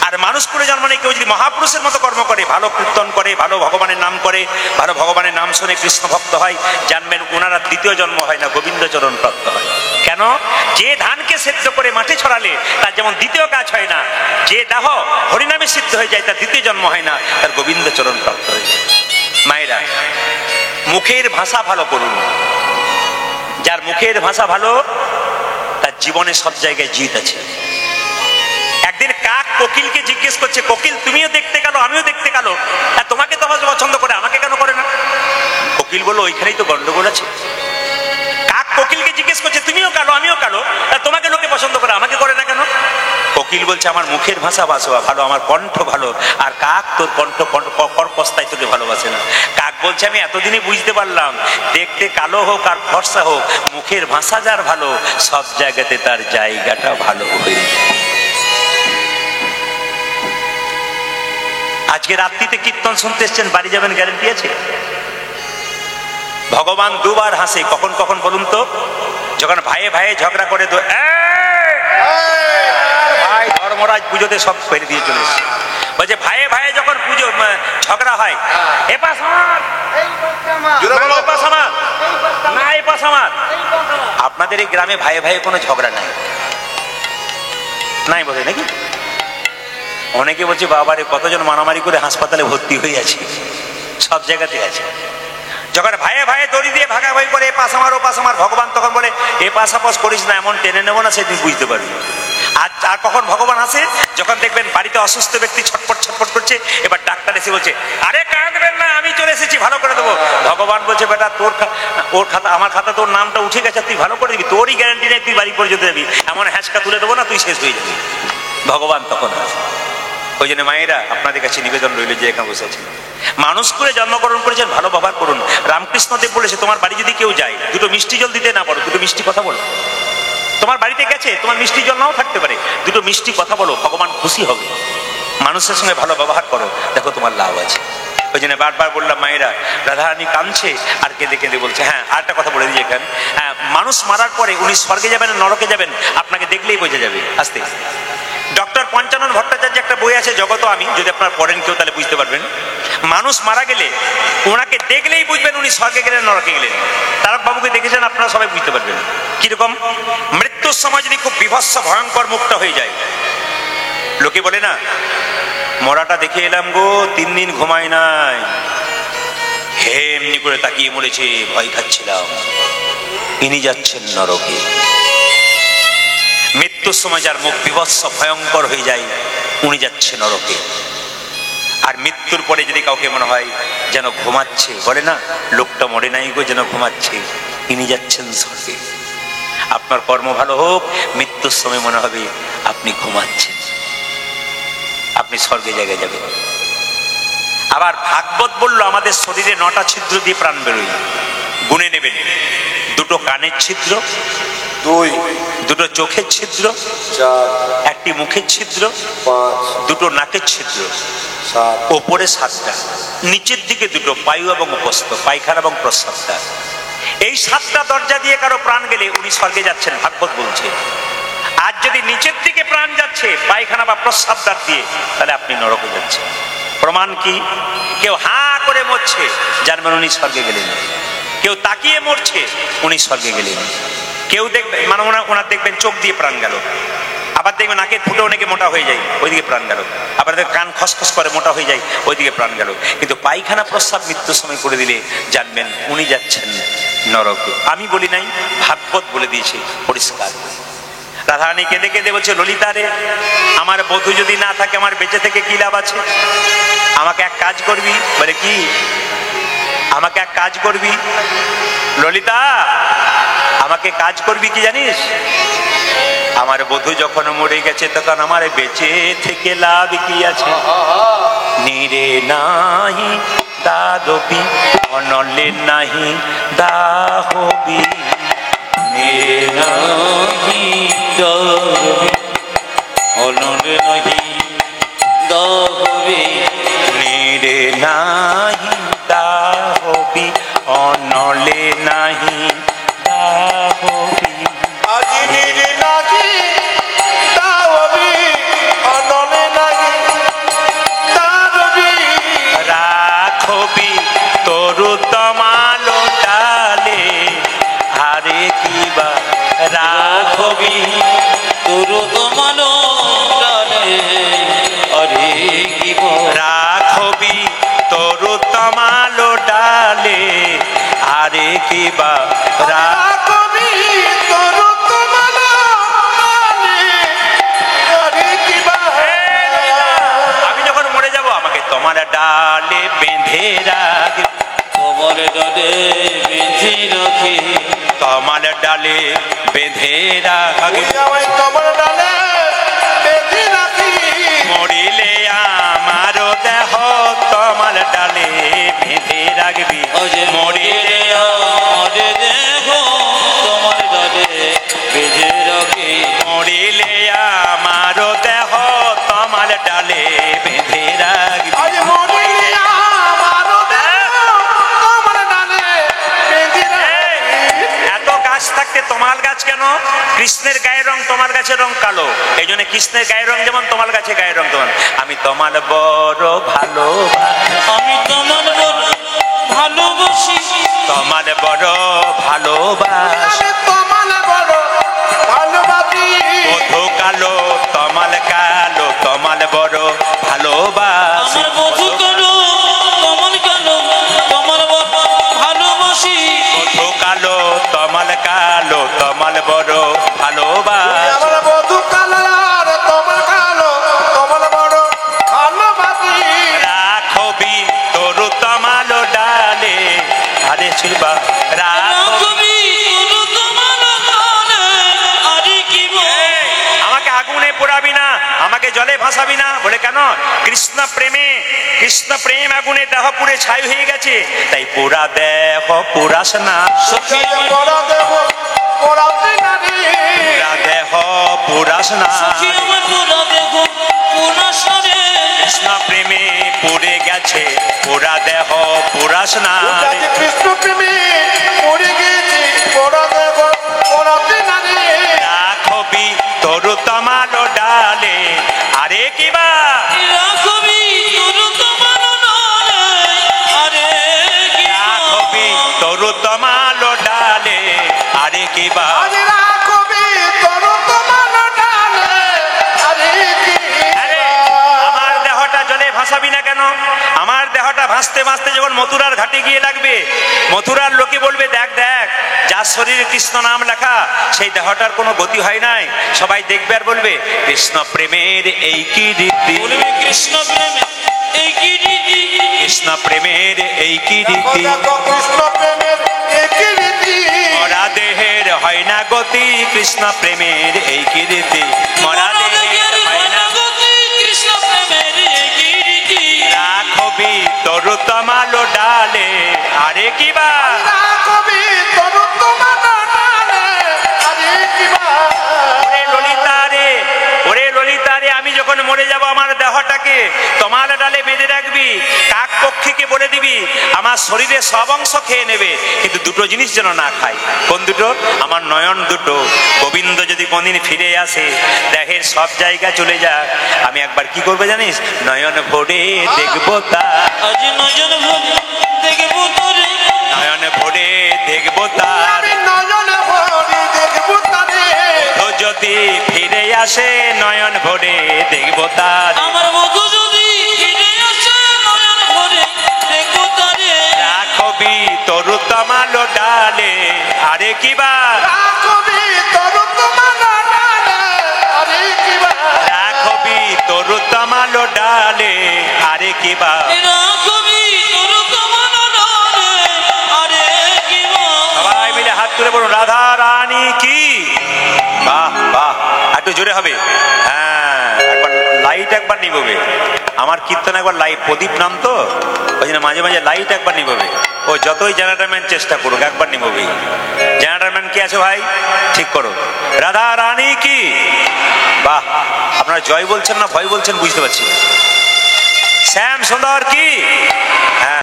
[SPEAKER 1] আর মানুষ কুলে জন্ম নিয়ে কেউ যদি মহাপুরুষের মতো কর্ম করে, ভালো কীর্তন করে, ভালো ভগবানের নাম করে, ভালো ভগবানের নাম শুনে কৃষ্ণ ভক্ত হয়, জানবেন ওনারা দ্বিতীয় জন্ম হয় না, গোবিন্দচরণ প্রাপ্ত হয়। কেন? যে ধানকে সেদ্ধ করে মাঠে ছড়ালে তার যেমন দ্বিতীয় কাজ হয় না, যে দেহ হরিনামে সিদ্ধ হয়ে যায় তার দ্বিতীয় জন্ম হয় না, তার গোবিন্দচরণ প্রাপ্ত হয়ে যায়। মায়েরা, মুখের ভাষা ভালো করুন। যার মুখের ভাষা ভালো তার জীবনে সব জায়গায় জিত আছে। একদিন কাক কোকিলকে জিজ্ঞেস করছে, কোকিল তুমিও দেখতে কালো, আমিও দেখতে কালো, আর তোমাকে তো পছন্দ করে, আমাকে কেন করে না? কোকিল বলল ওইখানেই তো গন্ডগোল আছে। কাক কোকিলকে জিজ্ঞেস করছে, তুমিও কালো, আমিও কালো, আর তোমাকে লোকে পছন্দ করে, আমাকে করে না কেন? কোকিল বলছে আমার মুখের ভাষা ভালো, আমার কণ্ঠ ভালো, আর কাক তোর কণ্ঠ কর্পস্তায় তোকে ভালোবাসে না। কাক বলছে আমি এতদিনই বুঝতে পারলাম, দেখতে কালো হোক আর ফর্সা হোক, মুখের ভাষা যার ভালো, সব জায়গাতে তার জায়গাটা ভালো হয়ে যায়। আজকে রাত্রিতে কীর্তন শুনতে এসছেন, বাড়ি যাবেন গ্যারান্টি আছে? ভগবান দুবার হাসে, কখন কখন বলুন তো? যখন ভাইয়ে ভাইয়ে ঝগড়া করে, তো ভাই ধর্মরাজ পুজোতে সব ফেলে দিয়ে চলে এসছে। বলছে ভাইয়ে ভাইয়ে যখন পুজো ঝগড়া হয়, এপাশ আমার, এপাশ আমার, না এপাশ আমার। আপনাদের এই গ্রামে ভাইয়ে ভাইয়ে কোনো ঝগড়া নাই? নাই বলে নাকি? অনেকে বলছে বাবারে কতজন মারামারি করে হাসপাতালে ভর্তি হয়ে আছে, সব জায়গাতে আছে। যখন ভাইয়ে ভাইয়ে দড়ি দিয়ে ভাগাভাগি করে, এ পাশ আমার ও পাশ আমার, ভগবান তখন বলে এ পাশ আপস করিস না, এমন টেনে নেবো না, সেদিন বুঝতে পারবি। আর কখন ভগবান আসে? যখন দেখবেন বাড়িতে অসুস্থ ব্যক্তি ছটপট ছটপট করছে, এবার ডাক্তার এসে বলছে আরে কাঁদবেন না, আমি চলে এসেছি, ভালো করে দেবো। ভগবান বলছে বেটা ওর খাতা, আমার খাতা, তোর নামটা উঠে গেছে, তুই ভালো করে দিবি, তোরই গ্যারান্টি নেই তুই বাড়ি পর্যন্ত যাবি, এমন হ্যাঁচকা তুলে দেবো না, তুই শেষ হয়ে যাবি। ভগবান তখন আসে। ওই জন্য মায়েরা আপনাদের কাছে নিবেদন রইল, যে এখানে বসে আছেন, মানুষ করে জন্মগ্রহণ করেছেন, ভালো ব্যবহার করুন। রামকৃষ্ণদেব বলেছে তোমার বাড়ি যদি কেউ যায়, দুটো মিষ্টি জল দিতে না পারো, দুটো মিষ্টি কথা বলো। তোমার বাড়িতে গেছে, তোমার মিষ্টি জল নাও থাকতে পারে, দুটো মিষ্টি কথা বলো, ভগবান খুশি হবে। মানুষের সঙ্গে ভালো ব্যবহার করো, দেখো তোমার লাভ আছে। ওই জন্য বারবার বললাম মায়েরা, রাধারানী কাঁদছে আর কেঁদে কেঁদে বলছে। হ্যাঁ, আরেকটা কথা বলে দিই এখানে, হ্যাঁ, মানুষ মারার পরে উনি স্বর্গে যাবেন না নরকে যাবেন আপনাকে দেখলেই বোঝা যাবে আস্তে আস্তে। ডক্টর পঞ্চানন ভট্টাচার্য একটা বই আছে জগত আমি, যদি আপনারা পড়েন কেউ তাহলে বুঝতে পারবেন। মানুষ মারা গেলে ওনাকে দেখলেই বুঝবেন উনি স্বর্গে গেলেন নরকে গেলেন। তারক বাবুকে দেখেছেন আপনারা সবাই বুঝতে পারবেন কিরকম। মৃত্যুর সময় যদি খুব বিভৎস ভয়ঙ্কর মুখটা হয়ে যায়, লোকে বলে না মরাটা দেখে এলাম গো, 3 দিন ঘুমাই নাই, এমনি করে তাকিয়ে মরেছে, ভয় খাচ্ছিলাম। ইনি যাচ্ছেন নরকে। মৃত্যুর সময় যার মুখ বিভৎস ভয়ঙ্কর হয়ে যায়, উনি যাচ্ছে নরকে। আর মৃত্যুর পরে যদি কাউকে মনে হয় যেন ঘুমাচ্ছে, বলে না লোকটা মরে নাই গো, যেন ঘুমাচ্ছে, ইনি যাচ্ছেন স্বর্গে। আপনার কর্ম ভালো হোক, মৃত্যুর সময় মনে হবে আপনি ঘুমাচ্ছেন, আপনি স্বর্গে জায়গায় যাবেন। আবার ভাগবত বলল আমাদের শরীরে 9টা ছিদ্র দিয়ে প্রাণ বেরোয়। গুনে নেবেন। দুটো কানের ছিদ্র,
[SPEAKER 3] 2
[SPEAKER 1] দুটো চোখের ছিদ্র,
[SPEAKER 3] 4
[SPEAKER 1] একটি মুখের ছিদ্র,
[SPEAKER 3] 5
[SPEAKER 1] দুটো নাকের ছিদ্র,
[SPEAKER 3] 7
[SPEAKER 1] ওপরে 7টা, নিচের দিকে দুটো, পায়ু এবং উপস্থ, পায়খানা এবং প্রস্রাবটা। এই 7টা দরজা দিয়ে কারো প্রাণ গেলে উনি স্বর্গে যাচ্ছেন, ভাগবত বলছে। আর যদি নিচের দিকে প্রাণ যাচ্ছে পায়খানা বা প্রস্রাবদার দিয়ে, তাহলে আপনি নরকে যাচ্ছেন। প্রমাণ কি? কেউ হাঁ করে মরছে, জানবেন উনি স্বর্গে গেলেন। কেউ তাকিয়ে মরছে, উনি স্বর্গে গেলেন। কেউ দেখবে মানে ওনার দেখবেন চোখ দিয়ে প্রাণ গেল, আবার দেখবেন নাকের ফুটে অনেকে মোটা হয়ে যায়, ওইদিকে প্রাণ গেল। আবার দেখবেন কান খসখস করে মোটা হয়ে যায়, ওইদিকে প্রাণ গেল। কিন্তু পায়খানা প্রস্রাব মৃত্যুর সময় করে দিলে জানবেন উনি যাচ্ছেন নরকে। আমি বলি নাই, ভাগবত বলে দিয়েছে পরিষ্কার। রাধারানী কেঁদে কেঁদে বলছে, ললিতা রে, আমার বধূ যদি না থাকে আমার বেঁচে থেকে কি লাভ আছে? আমাকে এক কাজ করবি। বলে কি? আমাকে এক কাজ করবি ললিতা, আমাকে কাজ করবি কি জানিস? আমার বধূ যখন মরে গেছে তখন আমার বেঁচে থেকে লাভ কি আছে? নিরে নাহি দাদবি, অনলে নাহি দাহবি, নিরে নাহি
[SPEAKER 2] দাহবি, অনলে নাহি দাহবি,
[SPEAKER 1] নিরে নাহি দাহবি, অনলে নাহি দাহবি।
[SPEAKER 3] আজি নিরে নাহি দাহবি, অনলে নাহি দাহবি।
[SPEAKER 1] রাখবি তরু তমালো ডালে, আরে কিবা রাখবি
[SPEAKER 2] তরু তমালো ডালে, আরে কি
[SPEAKER 1] রাখবি তরু তমালো ডালে, আরে কিবা
[SPEAKER 3] রাখবি তরু তমালো ডালে, আরে কিবা।
[SPEAKER 1] আমি যখন মরে যাব আমাকে তোমার ডালে বেঁধে রাখবি,
[SPEAKER 2] তোমার ডালে বেঁধে রাখি,
[SPEAKER 1] তোমার ডালে বেঁধে রাখবি।
[SPEAKER 3] তুই আমায় তোমার ডালে বেঁধে রাখি।
[SPEAKER 1] মরিলে আমার দেহ তোমার ডালে বেঁধে রাখবি, মরিলে
[SPEAKER 2] আমারে দেখো তোমার ডালে বেঁধে রাখি,
[SPEAKER 1] মরিলে আমার দেহ তোমার ডালে বেঁধে রাখবি।
[SPEAKER 3] আজ মরিলে আমার দেহ তোমার ডালে বেঁধে রাখি।
[SPEAKER 1] এত গাছ থাকতে তোমার গাছ কেন? কৃষ্ণের গায়ের রং তোমার গাছের রং কালো, এই জন্য কৃষ্ণের গায়ের রং যেমন তোমার গাছে গায়ের রং তোমার। আমি তোমার বড় ভালোবাসি,
[SPEAKER 2] আমি তোমার বড় ভালোবাসি,
[SPEAKER 1] তোমার বড় ভালোবাসি।
[SPEAKER 3] আমি তোমার বড় ভালোবাসি।
[SPEAKER 1] বধূ কালো তমাল কালো, তোমার বড় ভালোবাসি।
[SPEAKER 2] আমার বধূ কালো তোমার কালো, তোমার বড় ভালোবাসি,
[SPEAKER 1] বধূ কালো তমাল কালো, তোমার বড় ভালোবাসি।
[SPEAKER 3] আমার বধূ কালো আর তোমার কালো, তোমার বড় ভালোবাসি।
[SPEAKER 1] রাখবি তরু তমালো ডালে, আরে শিবা রাখবি।
[SPEAKER 2] রাখবি তরু তমালো ডালে, আরে কি
[SPEAKER 1] আমাকে আগুনে পোড়াবি না, আমাকে জলে ভাসাবি না। বলে কেন? কৃষ্ণ প্রেমে, কৃষ্ণ প্রেম আগুনে দেহ পুড়ে ছাই হয়ে গেছে, তাই পোড়া দেহ পোড়াস না।
[SPEAKER 2] সখী আমার
[SPEAKER 3] বড় দেহ পোড়াতে নারী।
[SPEAKER 1] পোড়া দেহ পোড়াস না।
[SPEAKER 2] সখী আমার পোড়া দেখো পোড়া সারে,
[SPEAKER 1] কৃষ্ণ প্রেমে পড়ে গেছে, পোড়া দেহ পোড়াস না।
[SPEAKER 3] যাতে কৃষ্ণ প্রেমে পড়ে গেছি, বড় দেহ পোড়াতে নারী।
[SPEAKER 1] রাখবি তরু তমালো ডালে, আরে কিবা
[SPEAKER 2] রাখবি তরু তমালো ডালে, আরে কি
[SPEAKER 1] রাখবি তরু তমালো ডালে, আরে কিবা
[SPEAKER 3] আজ রাখবি তরু তমালো ডালে, আরে কি।
[SPEAKER 1] আরে আমার দেহটা জলে ভাসাবি না কেন? আমার দেহটা ভাসতে ভাসতে যখন মথুরার ঘাটে গিয়ে লাগবে, মথুরার লোকে বলবে দেখ দেখ, যার শরীরে কৃষ্ণ নাম লেখা সেই দেহটার কোনো গতি হয় নাই। সবাই দেখবে আর বলবে কৃষ্ণ প্রেমের এই কি রীতি,
[SPEAKER 2] বলবে কৃষ্ণ প্রেমে এই কি রীতি,
[SPEAKER 1] কৃষ্ণ প্রেমের এই কি রীতি।
[SPEAKER 3] দেখো কৃষ্ণ প্রেমের একই রীতি।
[SPEAKER 1] মরা দেহের হয় না গতি, কৃষ্ণ প্রেমের এই কি রীতি। মরা দেহের হয় না
[SPEAKER 2] গতি, কৃষ্ণ প্রেমের এই কি রীতি।
[SPEAKER 1] রাখবি তরু তমালো ডালে, আরে কি বা
[SPEAKER 3] কবি তরু তোমার ডালে আরে কি বা
[SPEAKER 1] ওরে ললিতা রে, ওরে ললিতা রে, আমি যখন মরে যাব আমার দেহটাকে তোমার ডালে বেঁধে রাখবি, কাক পক্ষীকে বলে দিবি আমার শরীরে সব অংশ খেয়ে নেবে, কিন্তু দুটো জিনিস যেন না খায়। কোন দুটো? আমার নয়ন দুটো। গোবিন্দ যদি কোনদিন ফিরে আসে, দেহের সব জায়গা চলে যাক, আমি একবার কি করবো জানিস? নয়ন ভরে দেখবো তা,
[SPEAKER 2] আজ নয়ন ভরে দেখবো তোরে,
[SPEAKER 1] নয়ন ভরে দেখবো তার,
[SPEAKER 3] আমি নয়ন ভরে দেখবো তারে
[SPEAKER 1] ও যদি ফিরে আসে নয়ন ভরে দেখবো তার।
[SPEAKER 2] আমার বধু যদি ফিরে আসে নয়ন ভরে দেখবো তারে,
[SPEAKER 1] রাখবি তরু তমালো ডালে আরে কি বা
[SPEAKER 3] কবি তরু তোমার ডালে আরে কি বা
[SPEAKER 1] রাখবি তরু তমালো ডালে আরে কি বা
[SPEAKER 2] এরা কবি তোর কমল ডালে আরে কি বা।
[SPEAKER 1] সবাই মিলে হাত তুলে বলুন রাধা রানী কি। বাহ বাহ, একটু জোরে হবে। হ্যাঁ, একবার লাইট একবার নিববে, আমার কীর্তন একবার লাইট, প্রদীপ নাম তো ওই জন্য মাঝে মাঝে লাইট একবার নিববে। ও যতই জেনারেটরম্যান চেষ্টা করুক একবার নিববেই। জেনারেটরম্যান কি আছে ভাই? ঠিক করো। রাধা রানী কি। বাহ, আপনারা জয় বলছেন না ভয় বলছেন বুঝতে পারছি। শ্যাম সুন্দর কি। হ্যাঁ।